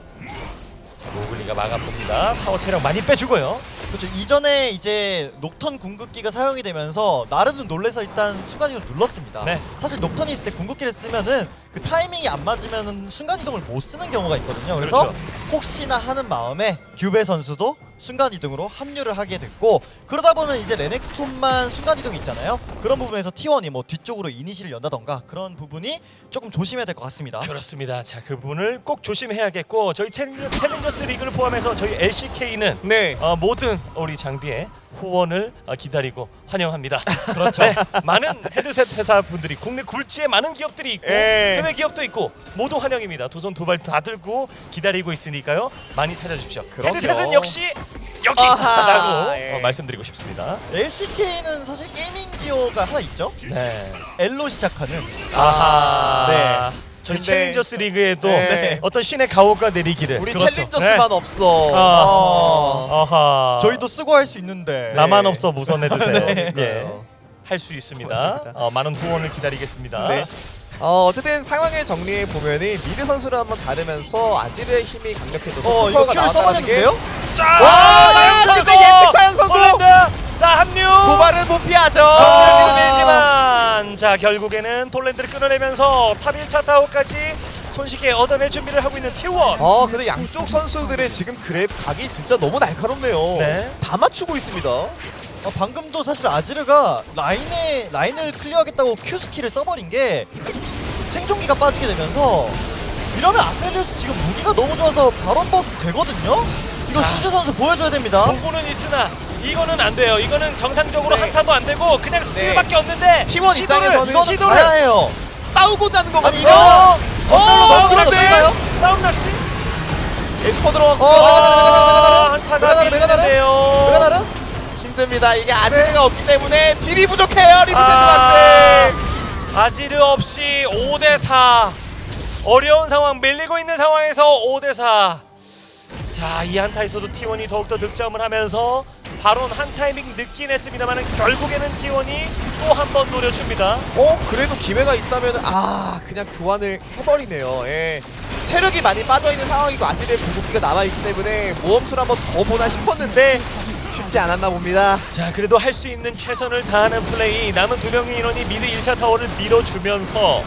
자, 모글리가 막아봅니다. 타워 체력 많이 빼주고요. 그렇죠. 이전에 이제 녹턴 궁극기가 사용이 되면서 나르는 놀래서 일단 순간이동 눌렀습니다. 네. 사실 녹턴이 있을 때 궁극기를 쓰면은 그 타이밍이 안 맞으면은 순간이동을 못 쓰는 경우가 있거든요. 그래서 그렇죠. 혹시나 하는 마음에 규베 선수도 순간이동으로 합류를 하게 됐고, 그러다 보면 이제 레넥톤만 순간이동이 있잖아요. 그런 부분에서 T1이 뭐 뒤쪽으로 이니시를 연다던가 그런 부분이 조금 조심해야 될 것 같습니다. 그렇습니다. 자, 그 부분을 꼭 조심해야겠고 저희 챌린저스 리그를 포함해서 저희 LCK는 네. 모든 우리 장비의 후원을 기다리고 환영합니다. 그렇죠. 네, 많은 헤드셋 회사분들이 국내 굴지에 많은 기업들이 있고 예. 해외 기업도 있고 모두 환영입니다. 두 손 두 발 다 들고 기다리고 있으니까요. 많이 찾아주십시오. 그럼요. 헤드셋은 역시 여기라고 아하, 예. 말씀드리고 싶습니다. LCK는 사실 게이밍 기어가 하나 있죠. 네. L로 시작하는. 아하. 네. 저희 근데- 챌린저스 리그에도 네. 어떤 신의 가호가 내리기를. 우리 그렇죠. 챌린저스만 네. 없어. 아하. 저희도 쓰고 할 수 있는데. 나만 없어 무선 헤드셋. 네. 예. 할 수 있습니다. 그렇습니다. 많은 후원을 기다리겠습니다. 네. 어쨌든 상황을 정리해 보면은 미드 선수를 한번 자르면서 아지르의 힘이 강력해져서 이거 스코어가 큐를 나왔다는 게 써버렸는데요? 자, 와, 근데 예측 사용 성공! 폴란드! 자, 합류. 도발은 못 피하죠. 정면으로 밀지만 자, 결국에는 톨랜드를 끊어내면서 탑 1차 타워까지 손쉽게 얻어낼 준비를 하고 있는 T1. 근데 양쪽 선수들의 지금 그랩 각이 진짜 너무 날카롭네요. 네. 다 맞추고 있습니다. 방금도 사실 아지르가 라인을 클리어하겠다고 Q 스킬을 써버린 게 생존기가 빠지게 되면서, 이러면 아펠리우스 지금 무기가 너무 좋아서 바론 버스 되거든요. 이거 자. 시즈 선수 보여줘야 됩니다. 보고는 있으나 이거는 안 돼요. 이거는 정상적으로 네. 한타도 안 되고 그냥 스킬밖에 없는데 T1 입장에서는 이거는 시도를 가야 해요. 싸우고자 하는 아니, 거거든요. 이거 싸움 그런데 낚시? 싸움 낚시? 에스퍼 들어왔고 한타가 메가다르. 밀리는데요. 메가다르? 힘듭니다. 이게 아지르가 없기 때문에 딜이 부족해요. 리브 아. 샌드박스. 아지르 없이 5대4 어려운 상황, 밀리고 있는 상황에서 5대4. 자, 이 한타에서도 T1이 더욱더 득점을 하면서 바론 한 타이밍 늦긴 했습니다만 결국에는 T1이 또 한 번 노려줍니다. 그래도 기회가 있다면 그냥 교환을 해버리네요. 예. 체력이 많이 빠져있는 상황이고 아지르의 궁극기가 남아있기 때문에 모험수를 한번 더 보나 싶었는데 쉽지 않았나 봅니다. 자, 그래도 할 수 있는 최선을 다하는 플레이. 남은 2명의 인원이 미드 1차 타워를 밀어주면서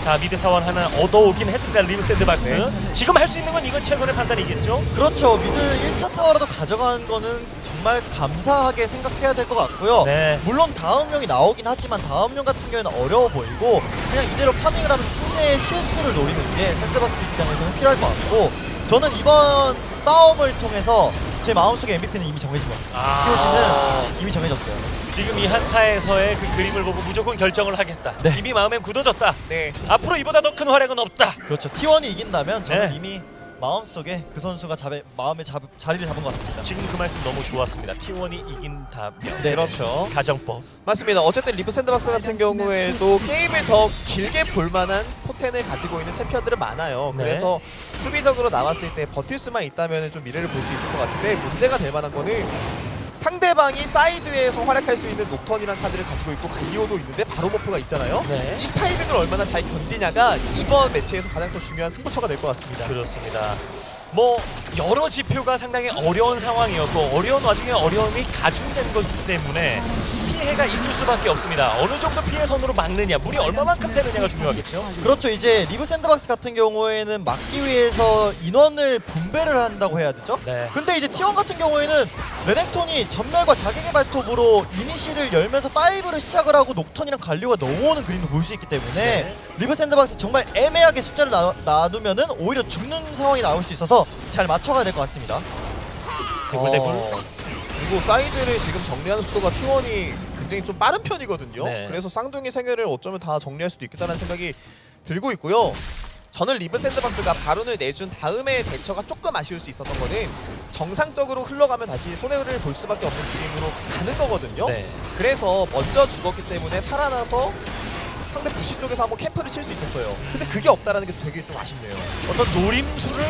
자, 미드 타워 하나 얻어오긴 했습니다. 리브 샌드박스. 네. 지금 할 수 있는 건 이건 최선의 판단이겠죠? 그렇죠. 미드 1차 타워라도 가져간 거는 정말 감사하게 생각해야 될 것 같고요. 네. 물론 다음용이 나오긴 하지만 다음용 같은 경우에는 어려워 보이고 그냥 이대로 파밍을 하면 상대의 실수를 노리는 게 샌드박스 입장에서는 필요할 것 같고 저는 이번 싸움을 통해서 제 마음속에 MVP는 이미 정해진 것 같습니다. POG는 이미 정해졌어요. 지금 이 한타에서의 그 그림을 보고 무조건 결정을 하겠다. 네. 이미 마음엔 굳어졌다. 네. 앞으로 이보다 더 큰 활약은 없다. 그렇죠. T1이 이긴다면 저는 네. 이미 마음속에 그 선수가 마음에 자리를 잡은 것 같습니다. 지금 그 말씀 너무 좋았습니다. T1이 이긴다면. 네. 그렇죠. 가정법. 맞습니다. 어쨌든 리브 샌드박스 같은 경우에도 게임을 더 길게 볼 만한 포텐을 가지고 있는 챔피언들은 많아요. 네. 그래서 수비적으로 나왔을 때 버틸 수만 있다면 좀 미래를 볼 수 있을 것 같은데 문제가 될 만한 거는 상대방이 사이드에서 활약할 수 있는 녹턴이라는 카드를 가지고 있고 갈리오도 있는데 바로 버프가 있잖아요. 네. 이 타이밍을 얼마나 잘 견디냐가 이번 매치에서 가장 또 중요한 승부처가 될 것 같습니다. 그렇습니다. 뭐 여러 지표가 상당히 어려운 상황이었고 어려운 와중에 어려움이 가중된 거기 때문에 피해가 있을 수밖에 없습니다. 어느 정도 피해 선으로 막느냐, 물이 얼마만큼 되느냐가 중요하겠죠. 그렇죠. 이제 리브 샌드박스 같은 경우에는 막기 위해서 인원을 분배를 한다고 해야 되죠? 네. 근데 이제 T1 같은 경우에는 레넥톤이 전멸과 자객의 발톱으로 이니시를 열면서 다이브를 시작을 하고 녹턴이랑 갈리오가 넘어오는 그림도 볼 수 있기 때문에 네. 리브 샌드박스 정말 애매하게 숫자를 놔두면은 오히려 죽는 상황이 나올 수 있어서 잘 맞춰가야 될 것 같습니다. 대굴대굴. 그리고 사이드를 지금 정리하는 속도가 T1이 굉장히 좀 빠른 편이거든요. 네. 그래서 쌍둥이 생애를 어쩌면 다 정리할 수도 있겠다는 생각이 들고 있고요. 저는 리브 샌드박스가 바론을 내준 다음에 대처가 조금 아쉬울 수 있었던 거는 정상적으로 흘러가면 다시 손해를 볼 수밖에 없는 그림으로 가는 거거든요. 네. 그래서 먼저 죽었기 때문에 살아나서 상대 부시 쪽에서 한번 캠프를 칠 수 있었어요. 근데 그게 없다라는 게 되게 좀 아쉽네요. 어떤 노림수를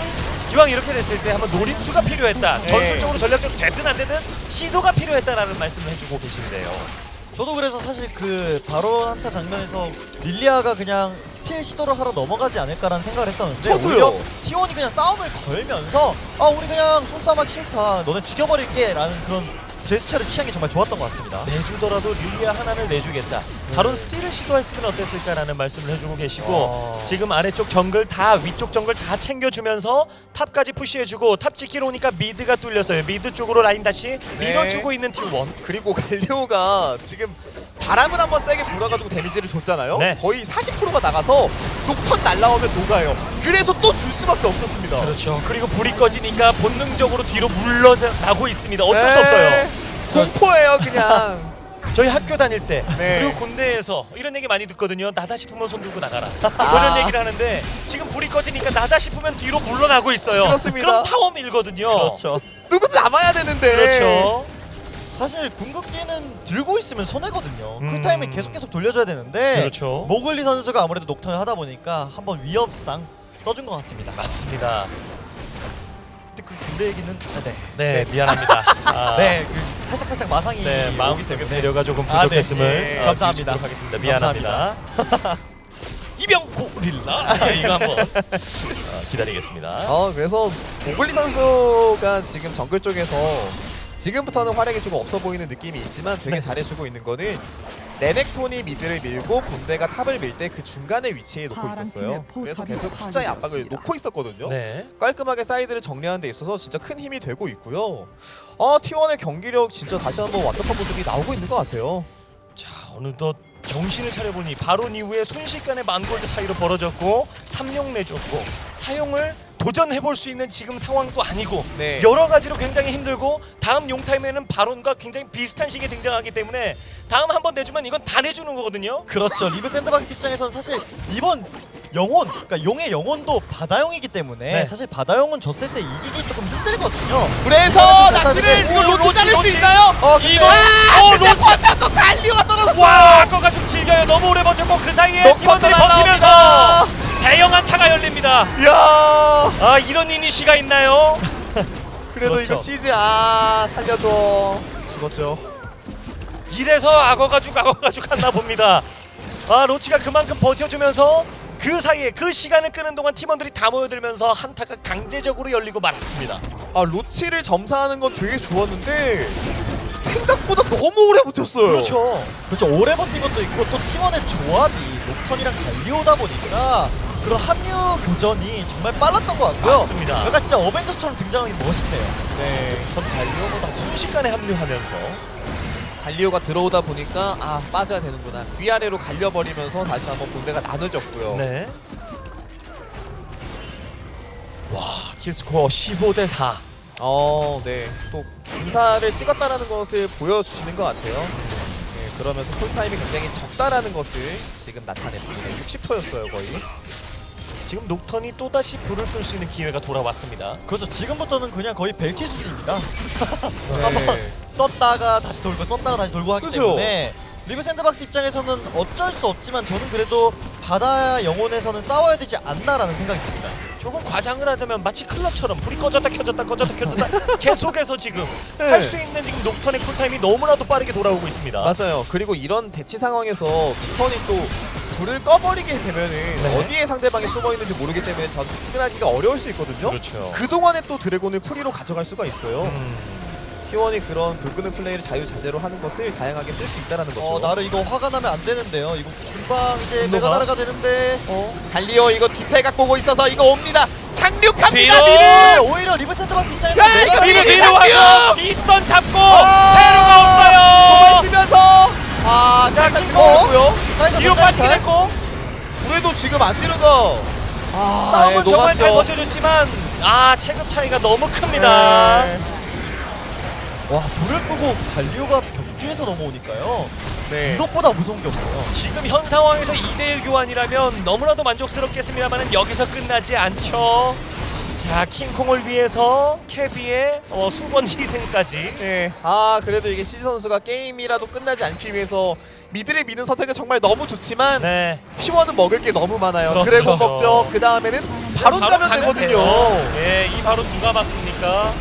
기왕 이렇게 됐을 때 한번 노림수가 필요했다. 네. 전술적으로 전략적으로 됐든 안 되든 시도가 필요했다라는 말씀을 해주고 계신데요. 저도 그래서 사실 그 바론 한타 장면에서 릴리아가 그냥 스틸 시도를 하러 넘어가지 않을까라는 생각을 했었는데 저도요. 오히려 T1이 그냥 싸움을 걸면서 아 우리 그냥 손싸움하기 싫다 너네 죽여버릴게 라는 그런 제스처를 취한 게 정말 좋았던 것 같습니다. 내주더라도 릴리아 하나를 내주겠다. 바론 스틸을 시도했으면 어땠을까라는 말씀을 해주고 계시고 지금 아래쪽 정글 다 위쪽 정글 다 챙겨주면서 탑까지 푸시해주고 탑 지키러 오니까 미드가 뚫렸어요. 미드 쪽으로 라인 다시 밀어주고 있는 T1. 그리고 갈리오가 지금 바람을 한번 세게 불어가지고 데미지를 줬잖아요. 네. 거의 40%가 나가서 녹턴 날라오면 녹아요. 그래서 또 줄 수밖에 없었습니다. 그렇죠. 그리고 불이 꺼지니까 본능적으로 뒤로 물러나고 있습니다. 어쩔 수 네. 없어요. 공포예요 그냥. 저희 학교 다닐 때 네. 그리고 군대에서 이런 얘기 많이 듣거든요. 나다 싶으면 손 들고 나가라. 그런 얘기를 하는데 지금 불이 꺼지니까 나다 싶으면 뒤로 물러나고 있어요. 그렇습니다. 그럼 타워 밀거든요. 그렇죠. 누구도 남아야 되는데. 그렇죠. 사실 궁극기는 들고 있으면 손해거든요. 음. 쿨타임을 계속 돌려줘야 되는데 그렇죠. 모글리 선수가 아무래도 녹턴을 하다 보니까 한번 위협상 써준 것 같습니다. 맞습니다. 근데 그 군대 얘기는 네, 미안합니다. 아, 네, 그 살짝 마상이 네, 오기 마음속에 때문에. 배려가 조금 아, 네. 부족했음을 네. 감사합니다. 비우치도록 하겠습니다. 미안합니다. 이병 고릴라 이거 한번 기다리겠습니다. 그래서 오글리 선수가 지금 정글 쪽에서 지금부터는 활약이 좀 없어 보이는 느낌이 있지만 되게 네. 잘해주고 있는 거는 레넥톤이 미드를 밀고 본대가 탑을 밀 때 그 중간에 위치에 놓고 있었어요. 그래서 계속 숫자의 압박을 놓고 있었거든요. 네. 깔끔하게 사이드를 정리하는 데 있어서 진짜 큰 힘이 되고 있고요. T1의 경기력 진짜 다시 한번 완벽한 모습이 나오고 있는 것 같아요. 자, 어느덧 정신을 차려보니 바론 이후에 순식간에 만골드 차이로 벌어졌고 3용 내줬고 사용을 도전해볼 수 있는 지금 상황도 아니고 네. 여러 가지로 굉장히 힘들고 다음 용타임에는 바론과 굉장히 비슷한 시기에 등장하기 때문에 다음 한 번 내주면 이건 다 내주는 거거든요. 그렇죠. 리브 샌드박스 입장에서는 사실 이번 영혼, 그러니까 용의 영혼도 바다용이기 때문에 네. 사실 바다용은 졌을 때 이기기 조금 힘들거든요. 그래서 이거는 낙지를 오, 이거 로치 로치, 자를 수 로치. 있나요? 이거 근데 로치 버텼고 갈리오가 떨어졌어. 와 아까가 좀 질겨요. 너무 오래 버텼고 그 사이에 녹턴도 팀원들이 버티면서 대형 한타가 열립니다. 이야. 아 이런 이니시가 있나요? 그래도 그렇죠. 이거 시즈 살려줘. 죽었죠. 이래서 악어가 죽 갔나 봅니다. 아 로치가 그만큼 버텨주면서 그 사이에 그 시간을 끄는 동안 팀원들이 다 모여들면서 한타가 강제적으로 열리고 말았습니다. 로치를 점사하는 건 되게 좋았는데 생각보다 너무 오래 버텼어요. 그렇죠. 그렇죠. 오래 버틴 것도 있고 또 팀원의 조합이 녹턴이랑 갈리오다 보니까 그런 합류 교전이 정말 빨랐던 것 같고요. 맞습니다. 약간 진짜 어벤져스처럼 등장하기 멋있네요. 네. 전 갈리오보다 순식간에 합류하면서 갈리오가 들어오다 보니까 빠져야 되는구나. 위아래로 갈려버리면서 다시 한번 본대가 나눠졌고요. 네. 와, 킬스코어 15대 4. 네. 또 공사를 찍었다라는 것을 보여주시는 것 같아요. 네, 그러면서 쿨타임이 굉장히 적다라는 것을 지금 나타냈습니다. 60초였어요 거의. 지금 녹턴이 또다시 불을 끌 수 있는 기회가 돌아왔습니다. 그렇죠. 지금부터는 그냥 거의 벨치 수준입니다. 네. 한번 썼다가 다시 돌고 썼다가 다시 돌고 하기 그죠. 때문에 리브 샌드박스 입장에서는 어쩔 수 없지만 저는 그래도 바다 영혼에서는 싸워야 되지 않나라는 생각이 듭니다. 조금 과장을 하자면 마치 클럽처럼 불이 꺼졌다 켜졌다 꺼졌다 켜졌다 계속해서 지금 네. 할 수 있는 지금 녹턴의 쿨타임이 너무나도 빠르게 돌아오고 있습니다. 맞아요. 그리고 이런 대치 상황에서 턴이 또 불을 꺼버리게 되면은 네. 어디에 상대방이 숨어 있는지 모르기 때문에 전 끝나기가 어려울 수 있거든요. 그렇죠. 그동안에 또 드래곤을 프리로 가져갈 수가 있어요. T1이 그런 불 끄는 플레이를 자유자재로 하는 것을 다양하게 쓸 수 있다는 거죠. 나를 이거 화가 나면 안 되는데요. 이거 금방 이제 분노가? 메가나르가 되는데 갈리오 이거 뒤태 갖고 오고 있어서 이거 옵니다. 상륙합니다. 뒤로! 미를. 오히려 리브 샌드박스 입장에서 야, 메가나르 이거 미를 상륙! 와서 뒷선 잡고 아! 테러가 없어요. 쓰면서 자, 일단 킹콩! 들어오고요. 뒤로 빠지게 됐고 그래도 지금 아수르가 싸움은 정말 잘 녹았죠. 버텨줬지만 체급 차이가 너무 큽니다. 네. 와 불을 끄고 갈리오가 벽 뒤에서 넘어오니까요. 네. 이것보다 무서운 게 없어요. 지금 현 상황에서 2대1 교환이라면 너무나도 만족스럽겠습니다만 여기서 끝나지 않죠. 자, 킹콩을 위해서 캐비의 수번 희생까지. 네. 그래도 이게 CG 선수가 게임이라도 끝나지 않기 위해서 미드를 미는 선택은 정말 너무 좋지만 네. P1은 먹을 게 너무 많아요. 그렇죠. 드래곤 먹죠. 그 다음에는 바로 가면 되거든요. 돼요. 네, 이 바로 누가 막습니까?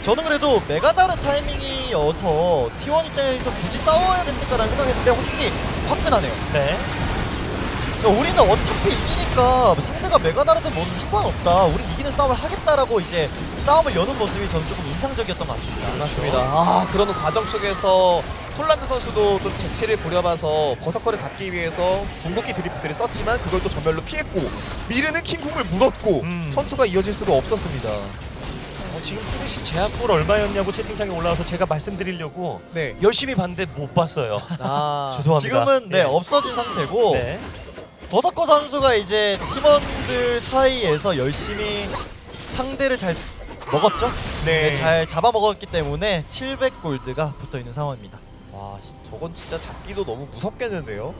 저는 그래도 메가나르 타이밍이어서 T1 입장에서 굳이 싸워야 됐을까라는 생각했는데 확실히 화끈하네요. 네. 우리는 어차피 이기니까 상대가 메가나르든 뭐든 상관없다. 우리 이기는 싸움을 하겠다라고 이제 싸움을 여는 모습이 저는 조금 인상적이었던 것 같습니다. 맞습니다. 그런 과정 속에서 톨란드 선수도 좀 재치를 부려봐서 버서커를 잡기 위해서 궁극기 드리프트를 썼지만 그걸 또 전멸로 피했고 미르는 킹콩을 물었고 전투가 이어질 수가 없었습니다. 지금 쓰리시 제압골 얼마였냐고 채팅창에 올라와서 제가 말씀드리려고 네. 열심히 봤는데 못 봤어요. 죄송합니다. 지금은 예. 없어진 상태고 네. 버서커 선수가 이제 팀원들 사이에서 열심히 상대를 잘 먹었죠? 네. 잘 잡아먹었기 때문에 700골드가 붙어있는 상황입니다. 와, 저건 진짜 잡기도 너무 무섭겠는데요.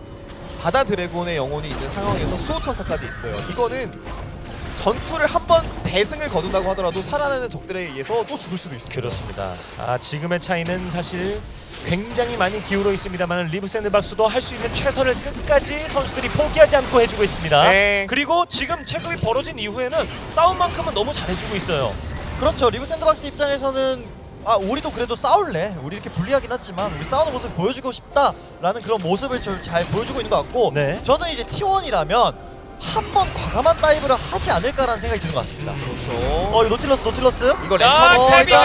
바다 드래곤의 영혼이 있는 상황에서 수호천사까지 있어요. 이거는 전투를 한 번 대승을 거둔다고 하더라도 살아나는 적들에 의해서 또 죽을 수도 있습니다. 그렇습니다. 지금의 차이는 사실 굉장히 많이 기울어 있습니다만 리브 샌드박스도 할 수 있는 최선을 끝까지 선수들이 포기하지 않고 해주고 있습니다. 네. 그리고 지금 체급이 벌어진 이후에는 싸움만큼은 너무 잘해주고 있어요. 그렇죠. 리브 샌드박스 입장에서는 우리도 그래도 싸울래. 우리 이렇게 불리하긴 하지만 우리 싸우는 모습을 보여주고 싶다라는 그런 모습을 잘 보여주고 있는 것 같고 네. 저는 이제 T1이라면 한 번 과감한 다이브를 하지 않을까라는 생각이 드는 것 같습니다. 그렇죠. 이거 노틸러스? 이거 자, 랜턴 스텝이가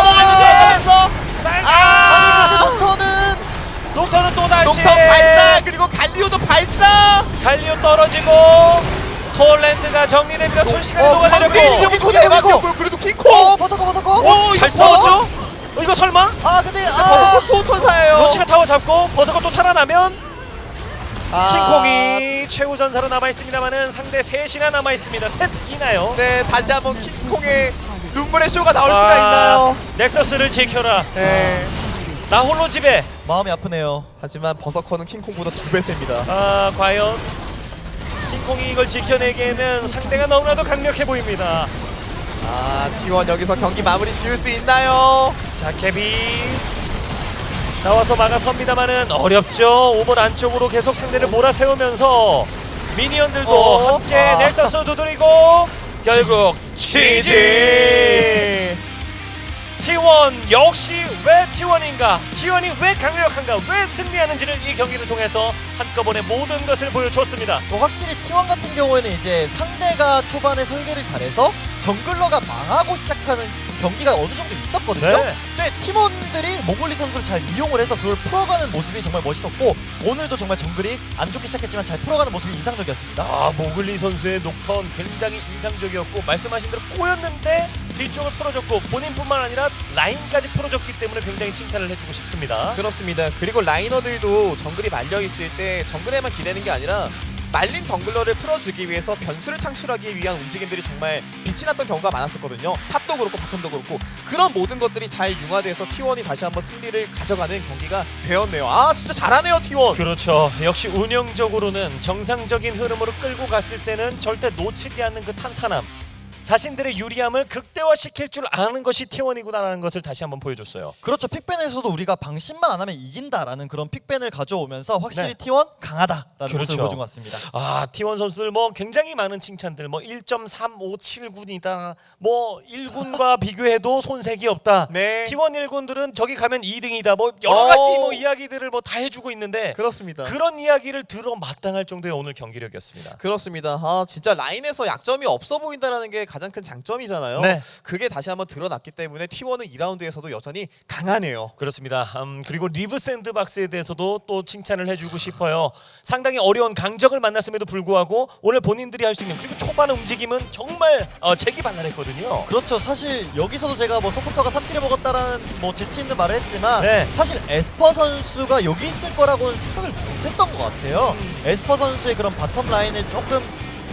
넘어가면서 아니 근데 녹턴은 녹턴은 또다시 녹턴 발사 그리고 갈리오도 발사. 갈리오 떨어지고 톨랜드가 정리됩니다. 순식간에 광대 녹아내렸고 이경이 손에 맞았고요. 그래도 킹콩. 버서커 오, 잘 이거 뭐? 싸웠죠? 이거 설마? 근데 버서커 수호천사예요. 로치가 타워 잡고 버서가 또 살아나면 아, 킹콩이 최후 전사로 남아 있습니다만은 상대 셋이나 남아 있습니다. 셋이나요? 네, 다시 한번 킹콩의 눈물의 쇼가 나올 수가 있나요? 넥서스를 지켜라. 네. 나 홀로 집에. 마음이 아프네요. 하지만 버서커는 킹콩보다 2배 셉니다. 과연 킹콩이 이걸 지켜내기에는 상대가 너무나도 강력해 보입니다. T1 여기서 경기 마무리 지을 수 있나요? 자, 케비 나와서 막아섭니다만은 어렵죠. 오버 안쪽으로 계속 상대를 몰아세우면서 미니언들도 함께 넥서스 두드리고 결국 GG! T1 역시 왜 T1인가? T1이 왜 강력한가? 왜 승리하는지를 이 경기를 통해서 한꺼번에 모든 것을 보여줬습니다. 뭐 확실히 T1 같은 경우에는 이제 상대가 초반에 설계를 잘해서 정글러가 망하고 시작하는 경기가 어느 정도 있었거든요. 네. 근데 팀원들이 몽골리 선수를 잘 이용을 해서 그걸 풀어가는 모습이 정말 멋있었고 오늘도 정말 정글이 안 좋게 시작했지만 잘 풀어가는 모습이 인상적이었습니다. 아, 모글리 선수의 녹턴 굉장히 인상적이었고 말씀하신 대로 꼬였는데 뒤쪽을 풀어줬고 본인뿐만 아니라 라인까지 풀어줬기 때문에 굉장히 칭찬을 해주고 싶습니다. 그렇습니다. 그리고 라이너들도 정글이 말려있을 때 정글에만 기대는 게 아니라 말린 정글러를 풀어주기 위해서 변수를 창출하기 위한 움직임들이 정말 빛이 났던 경우가 많았었거든요. 탑도 그렇고 바텀도 그렇고 그런 모든 것들이 잘 융화돼서 T1이 다시 한번 승리를 가져가는 경기가 되었네요. 아 진짜 잘하네요 T1. 그렇죠. 역시 운영적으로는 정상적인 흐름으로 끌고 갔을 때는 절대 놓치지 않는 그 탄탄함, 자신들의 유리함을 극대화시킬 줄 아는 것이 T1이구나라는 것을 다시 한번 보여줬어요. 그렇죠. 픽밴에서도 우리가 방심만 안 하면 이긴다라는 그런 픽밴을 가져오면서 확실히 네. T1 강하다라는 그렇죠. 모습을 보여준 것 같습니다. 아, T1 선수들 뭐 굉장히 많은 칭찬들, 뭐 1.357군이다, 뭐 1군과 비교해도 손색이 없다. 네. T1 1군들은 저기 가면 2등이다. 뭐 여러 가지 뭐 이야기들을 뭐 다 해주고 있는데 그렇습니다. 그런 이야기를 들어 마땅할 정도의 오늘 경기력이었습니다. 그렇습니다. 아 진짜 라인에서 약점이 없어 보인다라는 게 가장 큰 장점이잖아요. 네. 그게 다시 한번 드러났기 때문에 T1은 2라운드에서도 여전히 강하네요. 그렇습니다. 그리고 리브 샌드박스에 대해서도 또 칭찬을 해주고 싶어요. 상당히 어려운 강적을 만났음에도 불구하고 오늘 본인들이 할 수 있는 그리고 초반 움직임은 정말 재기발랄했거든요. 그렇죠. 사실 여기서도 제가 뭐 서포터가 3킬을 먹었다라는 뭐 재치 있는 말을 했지만 네. 사실 에스퍼 선수가 여기 있을 거라고는 생각을 못했던 것 같아요. 에스퍼 선수의 그런 바텀 라인을 조금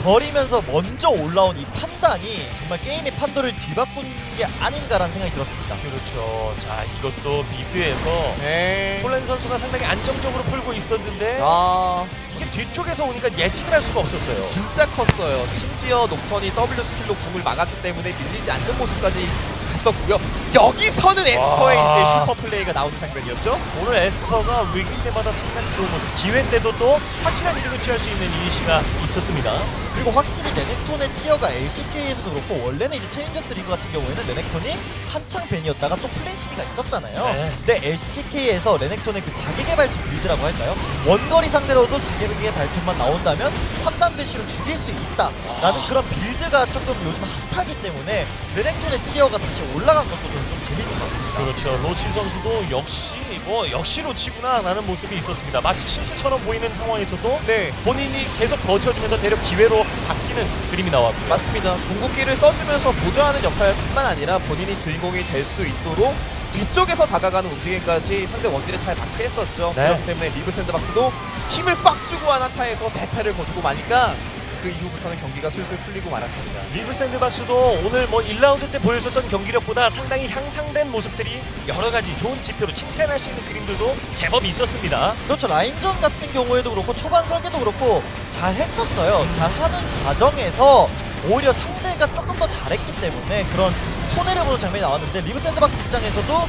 버리면서 먼저 올라온 이 판단이 정말 게임의 판도를 뒤바꾼 게 아닌가라는 생각이 들었습니다. 그렇죠. 자, 이것도 미드에서 네. 폴렌 선수가 상당히 안정적으로 풀고 있었는데 아 이게 뒤쪽에서 오니까 예측을 할 수가 없었어요. 진짜 컸어요. 심지어 녹턴이 W 스킬로 궁을 막았기 때문에 밀리지 않는 모습까지 갔었고요. 여기서는 에스퍼의 와. 이제 슈퍼 플레이가 나오는 장면이었죠. 오늘 에스퍼가 위기 때마다 상당히 좋은 모습, 기회 때도 또 확실한 이득을 취할 수 있는 이니시가 있었습니다. 그리고 확실히 레넥톤의 티어가 LCK에서도 그렇고 원래는 이제 챌린저스 리그 같은 경우에는 레넥톤이 한창 벤이었다가 또 플랜시기가 있었잖아요. 네. 근데 LCK에서 레넥톤의 그 자기계 발톱 빌드라고 할까요? 원거리 상대로도 자기계 발톱만 나온다면 3단 대시로 죽일 수 있다라는 그런 빌드가 조금 요즘 핫하기 때문에 레넥톤의 티어가 다시 올라간 것도 좀 재밌는 것 같습니다. 그렇죠. 로치 선수도 역시 로치구나라는 모습이 있었습니다. 마치 실수처럼 보이는 상황에서도 네. 본인이 계속 버텨주면서 대략 기회로 바뀌는 그림이 나왔고요. 맞습니다. 궁극기를 써주면서 보조하는 역할뿐만 아니라 본인이 주인공이 될 수 있도록 뒤쪽에서 다가가는 움직임까지 상대 원딜에 잘 마크했었죠. 네. 그렇기 때문에 리브 샌드박스도 힘을 꽉 주고 한 한타에서 대패를 거두고 마니까 그 이후부터는 경기가 술술 풀리고 말았습니다. 리브 샌드박스도 오늘 뭐 1라운드 때 보여줬던 경기력보다 상당히 향상된 모습들이 여러 가지 좋은 지표로 칭찬할 수 있는 그림들도 제법 있었습니다. 그렇죠. 라인전 같은 경우에도 그렇고 초반 설계도 그렇고 잘 했었어요. 잘 하는 과정에서 오히려 상대가 조금 더 잘했기 때문에 그런 손해를 보는 장면이 나왔는데 리브 샌드박스 입장에서도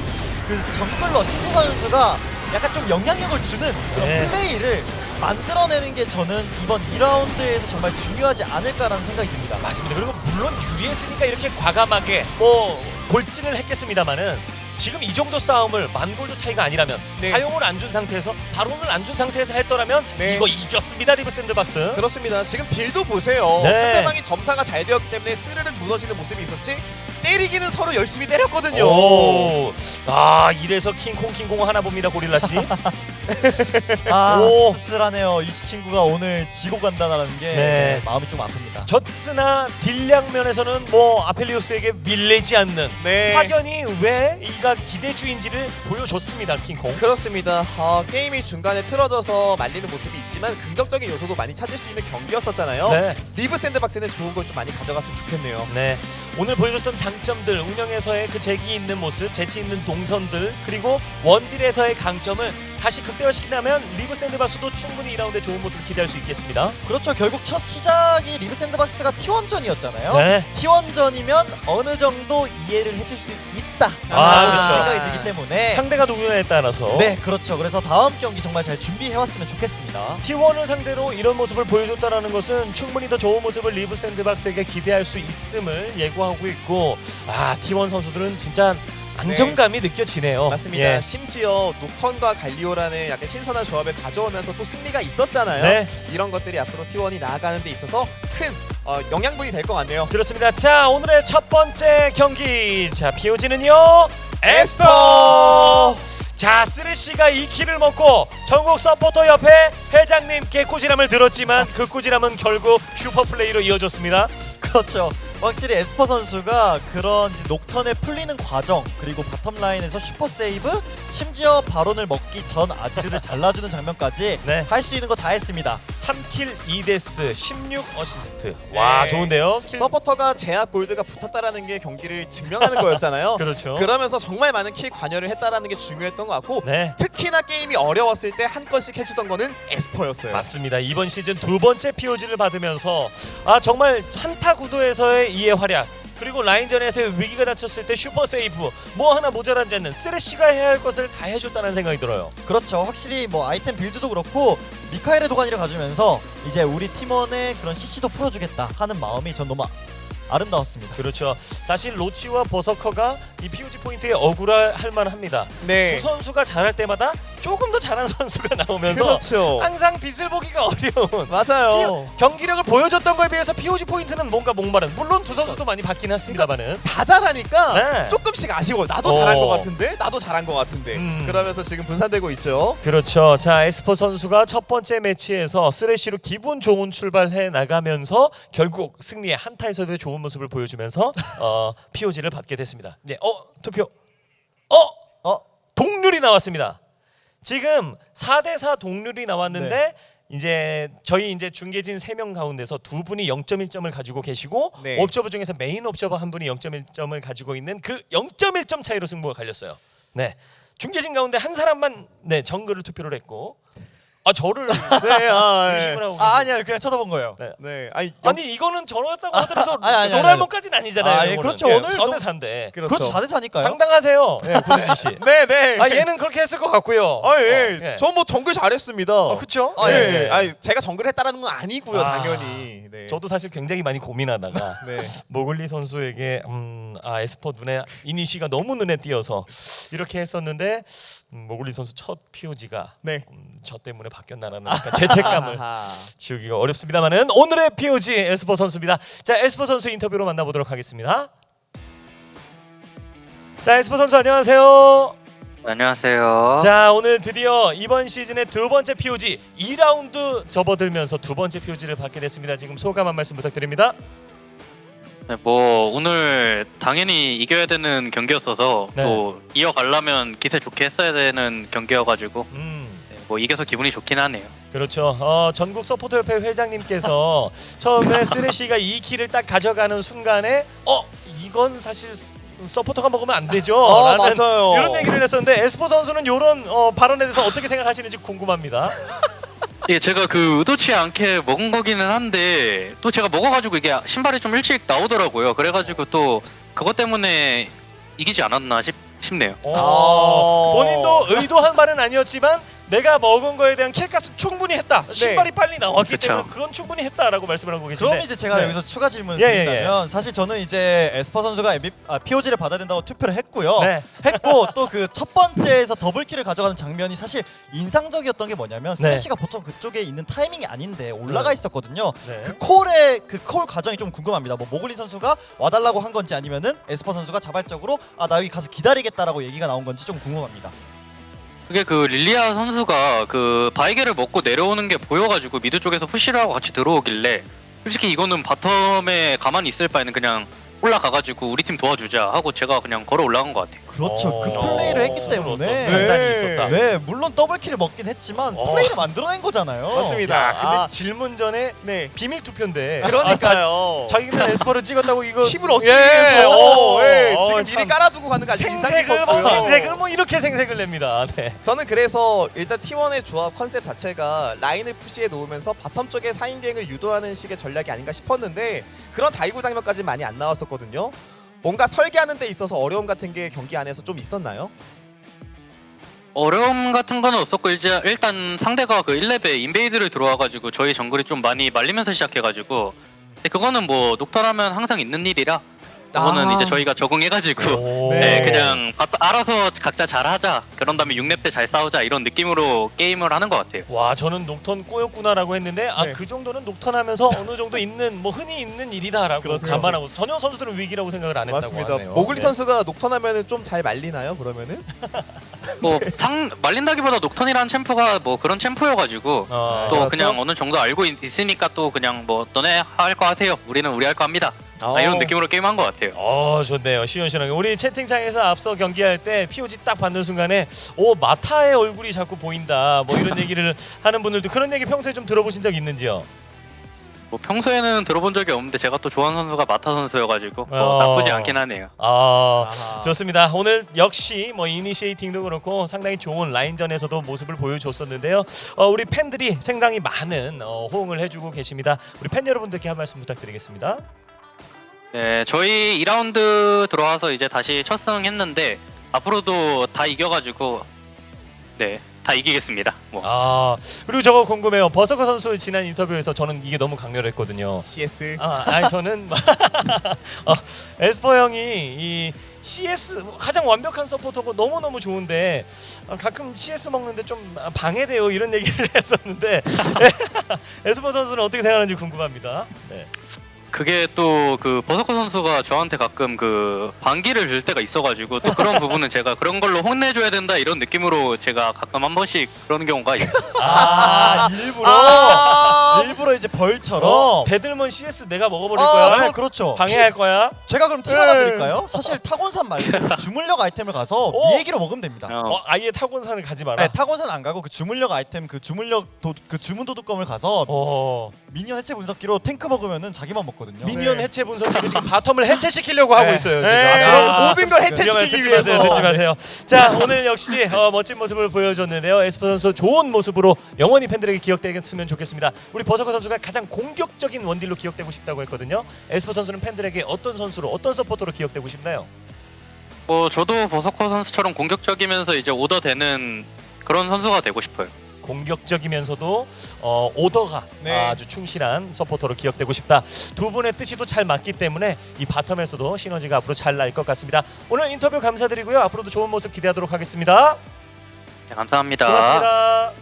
그 정글러 신지 선수가 약간 좀 영향력을 주는 그런 네. 플레이를 만들어내는 게 저는 이번 2라운드에서 정말 중요하지 않을까라는 생각이 듭니다. 맞습니다. 그리고 물론 유리했으니까 이렇게 과감하게 뭐 돌진을 했겠습니다만은 지금 이 정도 싸움을 만골드 차이가 아니라면 네. 사용을 안 준 상태에서 바론을 안 준 상태에서 했더라면 네. 이거 이겼습니다. 리브 샌드박스. 그렇습니다. 지금 딜도 보세요. 네. 상대방이 점사가 잘 되었기 때문에 스르륵 무너지는 모습이 있었지 때리기는 서로 열심히 때렸거든요. 오, 이래서 킹콩 하나 봅니다. 고릴라 씨. 아 오. 씁쓸하네요. 이 친구가 오늘 지고 간다는 게 네. 마음이 좀 아픕니다. 젖스나 딜량 면에서는 뭐 아펠리우스에게 밀리지 않는 네. 확연히 왜 이가 기대주인지를 보여줬습니다. 킹콩. 그렇습니다. 게임이 중간에 틀어져서 말리는 모습이 있지만 긍정적인 요소도 많이 찾을 수 있는 경기였었잖아요. 네. 리브 샌드박스는 좋은 걸 좀 많이 가져갔으면 좋겠네요. 네, 오늘 보여줬던 장점들, 운영에서의 그 재기 있는 모습, 재치 있는 동선들, 그리고 원딜에서의 강점을 다시 극대화시킨다면 리브 샌드박스도 충분히 2라운드에 좋은 모습을 기대할 수 있겠습니다. 그렇죠. 결국 첫 시작이 리브 샌드박스가 T1전이었잖아요. 네. T1전이면 어느 정도 이해를 해줄 수 있다라는 그렇죠. 생각이 들기 때문에 상대가 누구냐에 따라서 네, 그렇죠. 그래서 다음 경기 정말 잘 준비해왔으면 좋겠습니다. T1을 상대로 이런 모습을 보여줬다는 것은 충분히 더 좋은 모습을 리브 샌드박스에게 기대할 수 있음을 예고하고 있고 T1 선수들은 진짜 안정감이 느껴지네요. 맞습니다. 예. 심지어 녹턴과 갈리오라는 약간 신선한 조합을 가져오면서 또 승리가 있었잖아요. 네. 이런 것들이 앞으로 T1이 나아가는 데 있어서 큰 영양분이 될 것 같네요. 그렇습니다. 자, 오늘의 첫 번째 경기. 자, POG는요. 에스퍼! 에스퍼! 자, 쓰레쉬가 2킬을 먹고 전국 서포터 협회 회장님께 꾸지람을 들었지만 그 꾸지람은 결국 슈퍼플레이로 이어졌습니다. 그렇죠. 확실히 에스퍼 선수가 그런 이제 녹턴에 풀리는 과정 그리고 바텀 라인에서 슈퍼 세이브 심지어 바론을 먹기 전 아지르를 잘라주는 장면까지 네. 할 수 있는 거 다 했습니다. 3킬 2데스 16 어시스트. 와, 네. 좋은데요. 서포터가 제압 골드가 붙었다라는 게 경기를 증명하는 거였잖아요. 그렇죠. 그러면서 정말 많은 킬 관여를 했다라는 게 중요했던 것 같고 네. 특히나 게임이 어려웠을 때 한 건씩 해주던 거는 에스퍼였어요. 맞습니다. 이번 시즌 두 번째 POG를 받으면서 정말 한타 구도에서의 이의 활약 그리고 라인전에서의 위기가 닥쳤을 때 슈퍼 세이브 뭐 하나 모자란지 않는 쓰레쉬가 해야 할 것을 다 해줬다는 생각이 들어요. 그렇죠. 확실히 뭐 아이템 빌드도 그렇고 미카엘의 도가니를 가지면서 이제 우리 팀원의 그런 CC도 풀어주겠다 하는 마음이 전 너무 아름다웠습니다. 그렇죠. 사실 로치와 버서커가 이 POG 포인트에 억울할 만합니다. 네. 두 선수가 잘할 때마다 조금 더 잘한 선수가 나오면서 그렇죠. 항상 빚을 보기가 어려운 맞아요. 경기력을 보여줬던 거에 비해서 POG 포인트는 뭔가 목마른. 물론 두 선수도 많이 받긴 했습니다만은 다 잘하니까 네. 조금씩 아쉬워. 나도 잘한 것 어. 같은데, 나도 잘한 것 같은데. 음. 그러면서 지금 분산되고 있죠. 그렇죠. 자, 에스퍼 선수가 첫 번째 매치에서 쓰레쉬로 기분 좋은 출발해 나가면서 결국 승리의 한타에서도 좋은 모습을 보여주면서 POG를 받게 됐습니다. 네, 투표. 동률이 나왔습니다. 지금 4대4 동률이 나왔는데 네. 이제 저희 이제 중계진 3명 가운데서 두 분이 0.1점을 가지고 계시고 네. 옵저버 중에서 메인 옵저버 한 분이 0.1점을 가지고 있는 그 0.1점 차이로 승부가 갈렸어요. 네. 중계진 가운데 한 사람만 네, 정글을 투표를 했고 저를 네, 의심을 하고 계세요. 아니야 그냥 쳐다본 거예요. 네. 네. 아니, 아니 이거는 저였다고 하더라도 아니. 노랄몬까지는 아니잖아요. 예, 이거는. 그렇죠. 예, 오늘 4대 4인데 그렇죠. 그렇죠. 4대 4니까요. 당당하세요. 예, 구수진 씨. 네, 네. 얘는 그렇게 했을 것 같고요. 예. 전 뭐 정글 잘했습니다. 그렇죠? 예. 아니, 제가 정글 했다라는 건 아니고요, 당연히. 네. 저도 사실 굉장히 많이 고민하다가 네. 모글리 선수에게 에스퍼 이니시가 너무 눈에 띄어서 이렇게 했었는데 모글리 선수 첫 POG가 네. 저 때문에 바뀌었나라는 약간 죄책감을 아하. 지우기가 어렵습니다만은 오늘의 POG 에스퍼 선수입니다. 자, 에스퍼 선수 인터뷰로 만나보도록 하겠습니다. 자, 에스퍼 선수 안녕하세요. 안녕하세요. 자, 오늘 드디어 이번 시즌의 두 번째 POG 2라운드 접어들면서 두 번째 POG를 받게 됐습니다. 지금 소감 한 말씀 부탁드립니다. 네, 뭐 오늘 당연히 이겨야 되는 경기였어서 네. 또 이어가려면 기세 좋게 했어야 되는 경기여가지고 네, 뭐 이겨서 기분이 좋긴 하네요. 그렇죠. 전국 서포터협회 회장님께서 처음에 쓰레쉬가 2킬을 딱 가져가는 순간에 이건 사실 서포터가 먹으면 안 되죠. 라는 맞아요. 이런 얘기를 했었는데 에스퍼 선수는 이런 발언에 대해서 어떻게 생각하시는지 궁금합니다. 예, 제가 그 의도치 않게 먹은 거기는 한데 또 제가 먹어가지고 이게 신발이 좀 일찍 나오더라고요. 그래가지고 또 그것 때문에 이기지 않았나 싶네요. 본인도 의도한 말은 아니었지만 내가 먹은 거에 대한 킬값은 충분히 했다. 신발이 빨리 나왔기 그쵸. 때문에 그건 충분히 했다라고 말씀을 하고 계신데. 그럼 이제 제가 네. 여기서 추가 질문을 예, 드린다면 사실 저는 이제 에스퍼 선수가 POG를 받아야 된다고 투표를 했고요. 네. 했고 또 그 첫 번째에서 더블킬을 가져가는 장면이 사실 인상적이었던 게 뭐냐면 네. 스레시가 보통 그쪽에 있는 타이밍이 아닌데 올라가 네. 있었거든요. 네. 그 콜 과정이 좀 궁금합니다. 뭐 모글린 선수가 와달라고 한 건지 아니면은 에스퍼 선수가 자발적으로 나 여기 가서 기다리겠다라고 얘기가 나온 건지 좀 궁금합니다. 그게 그 릴리아 선수가 그 바이게를 먹고 내려오는 게 보여가지고 미드 쪽에서 푸시를 하고 같이 들어오길래 솔직히 이거는 바텀에 가만히 있을 바에는 그냥 올라가가지고 우리 팀 도와주자 하고 제가 그냥 걸어 올라간 것 같아요. 그렇죠. 그 플레이를 했기 때문에 판단이 있었다. 네 물론 더블킬을 먹긴 했지만 플레이를 만들어낸 거잖아요. 맞습니다. 야, 근데 질문 전에 네. 비밀 투표인데. 그러니까요. 자기는 에스퍼를 찍었다고 이거 힘을 얻기 예, 위해서 지금 참. 미리 깔아두고 가는 거 아주 인상 깊었고요. 생색을 이렇게 생색을 냅니다. 네. 저는 그래서 일단 T1의 조합 컨셉 자체가 라인을 푸시해 놓으면서 바텀 쪽에 4인갱을 유도하는 식의 전략이 아닌가 싶었는데 그런 다이브 장면까지 많이 안 나왔었거든요. 뭔가 설계하는 데 있어서 어려움 같은 게 경기 안에서 좀 있었나요? 어려움 같은 거는 없었고 이제 일단 상대가 그 1렙에 인베이드를 들어와가지고 저희 정글이 좀 많이 말리면서 시작해가지고 근데 그거는 뭐 녹턴하면 항상 있는 일이라 그거는 아. 이제 저희가 적응해가지고 오. 네, 그냥 알아서 각자 잘하자. 그런 다음에 6렙 때 잘 싸우자 이런 느낌으로 게임을 하는 것 같아요. 와 저는 녹턴 꼬였구나라고 했는데 아 네. 그 정도는 녹턴하면서 어느 정도 있는 뭐 흔히 있는 일이다라고 그렇죠. 감안하고 전혀 선수들은 위기라고 생각을 안 했다고 맞습니다. 하네요. 모글리 네. 선수가 녹턴하면은 좀 잘 말리나요? 그러면은? 뭐 말린다기보다 녹턴이라는 챔프가 뭐 그런 챔프여가지고 어, 또 그래서? 그냥 어느 정도 알고 있으니까 또 그냥 뭐 너네 할 거 하세요. 우리는 우리 할 거 합니다. 이런 느낌으로 게임한 것 같아요. 좋네요. 시원시원하게. 우리 채팅창에서 앞서 경기할 때 POG 딱 받는 순간에 마타의 얼굴이 자꾸 보인다. 뭐 이런 얘기를 하는 분들도 그런 얘기 평소에 좀 들어보신 적 있는지요? 뭐 평소에는 들어본 적이 없는데 제가 또 좋아하는 선수가 마타 선수여가지고 뭐 어. 나쁘지 않긴 하네요. 아하. 좋습니다. 오늘 역시 뭐 이니시에이팅도 그렇고 상당히 좋은 라인전에서도 모습을 보여줬었는데요. 우리 팬들이 상당히 많은 호응을 해주고 계십니다. 우리 팬 여러분들께 한 말씀 부탁드리겠습니다. 네, 저희 2라운드 들어와서 이제 다시 첫 승했는데 앞으로도 다 이겨가지고 네, 다 이기겠습니다. 뭐. 그리고 저거 궁금해요. 버서커 선수 지난 인터뷰에서 저는 이게 너무 강렬했거든요. CS. 아니 저는 에스퍼 형이 이 CS 가장 완벽한 서포터고 너무너무 좋은데 가끔 CS 먹는데 좀 방해돼요 이런 얘기를 했었는데 에스퍼 선수는 어떻게 생각하는지 궁금합니다. 네. 그게 또 그 버서커 선수가 저한테 가끔 그 반기를 줄 때가 있어가지고 또 그런 부분은 제가 그런 걸로 혼내줘야 된다 이런 느낌으로 제가 가끔 한 번씩 그런 경우가 있어요. 일부러 이제 벌처럼 대들면 CS 내가 먹어버릴 거야. 네, 그렇죠. 방해할 거야. 제가 그럼 팁 하나 드릴까요? 사실 타곤산 말고 주물력 아이템을 가서 미애기로 먹으면 됩니다. 아예 타곤산을 가지 마라. 네, 타곤산 안 가고 그 주물력 아이템 그 주물력 그 주문 도둑검을 가서 미니언 해체 분석기로 탱크 먹으면은 자기만 먹거든요. 미니언 네. 해체 분석기로 지금 바텀을 해체시키려고 하고 네. 있어요. 네, 지금. 모든 걸 위험해요. 해체시키기 듣지 위해서. 마세요. 듣지 마세요. 자 오늘 역시 멋진 모습을 보여줬는데요. 에스퍼 선수 좋은 모습으로 영원히 팬들에게 기억되겠으면 좋겠습니다. 우리 버서커 선수가 가장 공격적인 원딜로 기억되고 싶다고 했거든요. 에스퍼 선수는 팬들에게 어떤 선수로 어떤 서포터로 기억되고 싶나요? 뭐 저도 버서커 선수처럼 공격적이면서 이제 오더 되는 그런 선수가 되고 싶어요. 공격적이면서도 오더가 네. 아주 충실한 서포터로 기억되고 싶다. 두 분의 뜻이 또 잘 맞기 때문에 이 바텀에서도 시너지가 앞으로 잘 날 것 같습니다. 오늘 인터뷰 감사드리고요. 앞으로도 좋은 모습 기대하도록 하겠습니다. 네, 감사합니다. 고맙습니다.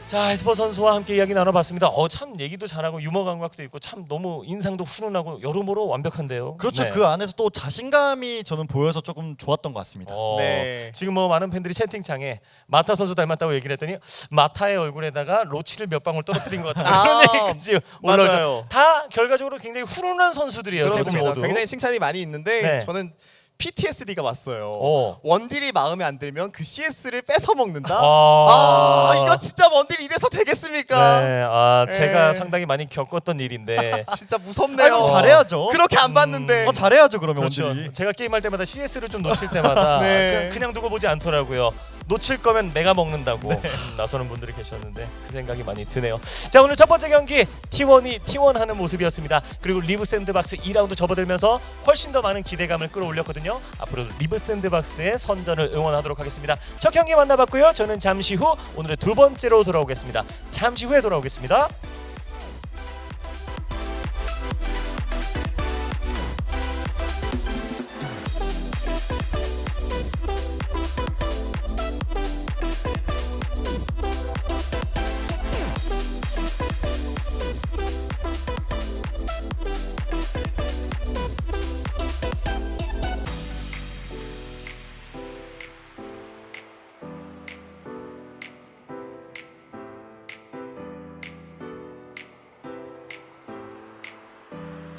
자 에스퍼 선수와 함께 이야기 나눠봤습니다. 참 얘기도 잘하고 유머 감각도 있고 참 너무 인상도 훈훈하고 여러모로 완벽한데요. 그렇죠. 네. 그 안에서 또 자신감이 저는 보여서 조금 좋았던 것 같습니다. 네. 지금 뭐 많은 팬들이 채팅창에 마타 선수 닮았다고 얘기를 했더니 마타의 얼굴에다가 로치를 몇 방울 떨어뜨린 것 같다. 그런 얘기까지 올라오죠. 맞아요. 다 결과적으로 굉장히 훈훈한 선수들이에요. 세 분 그렇습니다. 모두. 굉장히 칭찬이 많이 있는데 네. 저는 PTSD가 왔어요. 어. 원딜이 마음에 안 들면 그 CS를 뺏어 먹는다. 이거 진짜 원딜 이래서 되겠습니까? 네, 제가 네. 상당히 많이 겪었던 일인데. 진짜 무섭네요. 그럼 잘해야죠. 그렇게 안 봤는데. 잘해야죠 그러면 그렇죠. 원딜이. 제가 게임할 때마다 CS를 좀 놓칠 때마다 네. 그냥 두고 보지 않더라고요. 놓칠 거면 내가 먹는다고 나서는 분들이 계셨는데 그 생각이 많이 드네요. 자 오늘 첫 번째 경기 T1이 T1 하는 모습이었습니다. 그리고 리브 샌드박스 2라운드 접어들면서 훨씬 더 많은 기대감을 끌어올렸거든요. 앞으로 리브 샌드박스의 선전을 응원하도록 하겠습니다. 첫 경기 만나봤고요. 저는 잠시 후 오늘의 두 번째로 돌아오겠습니다. 잠시 후에 돌아오겠습니다.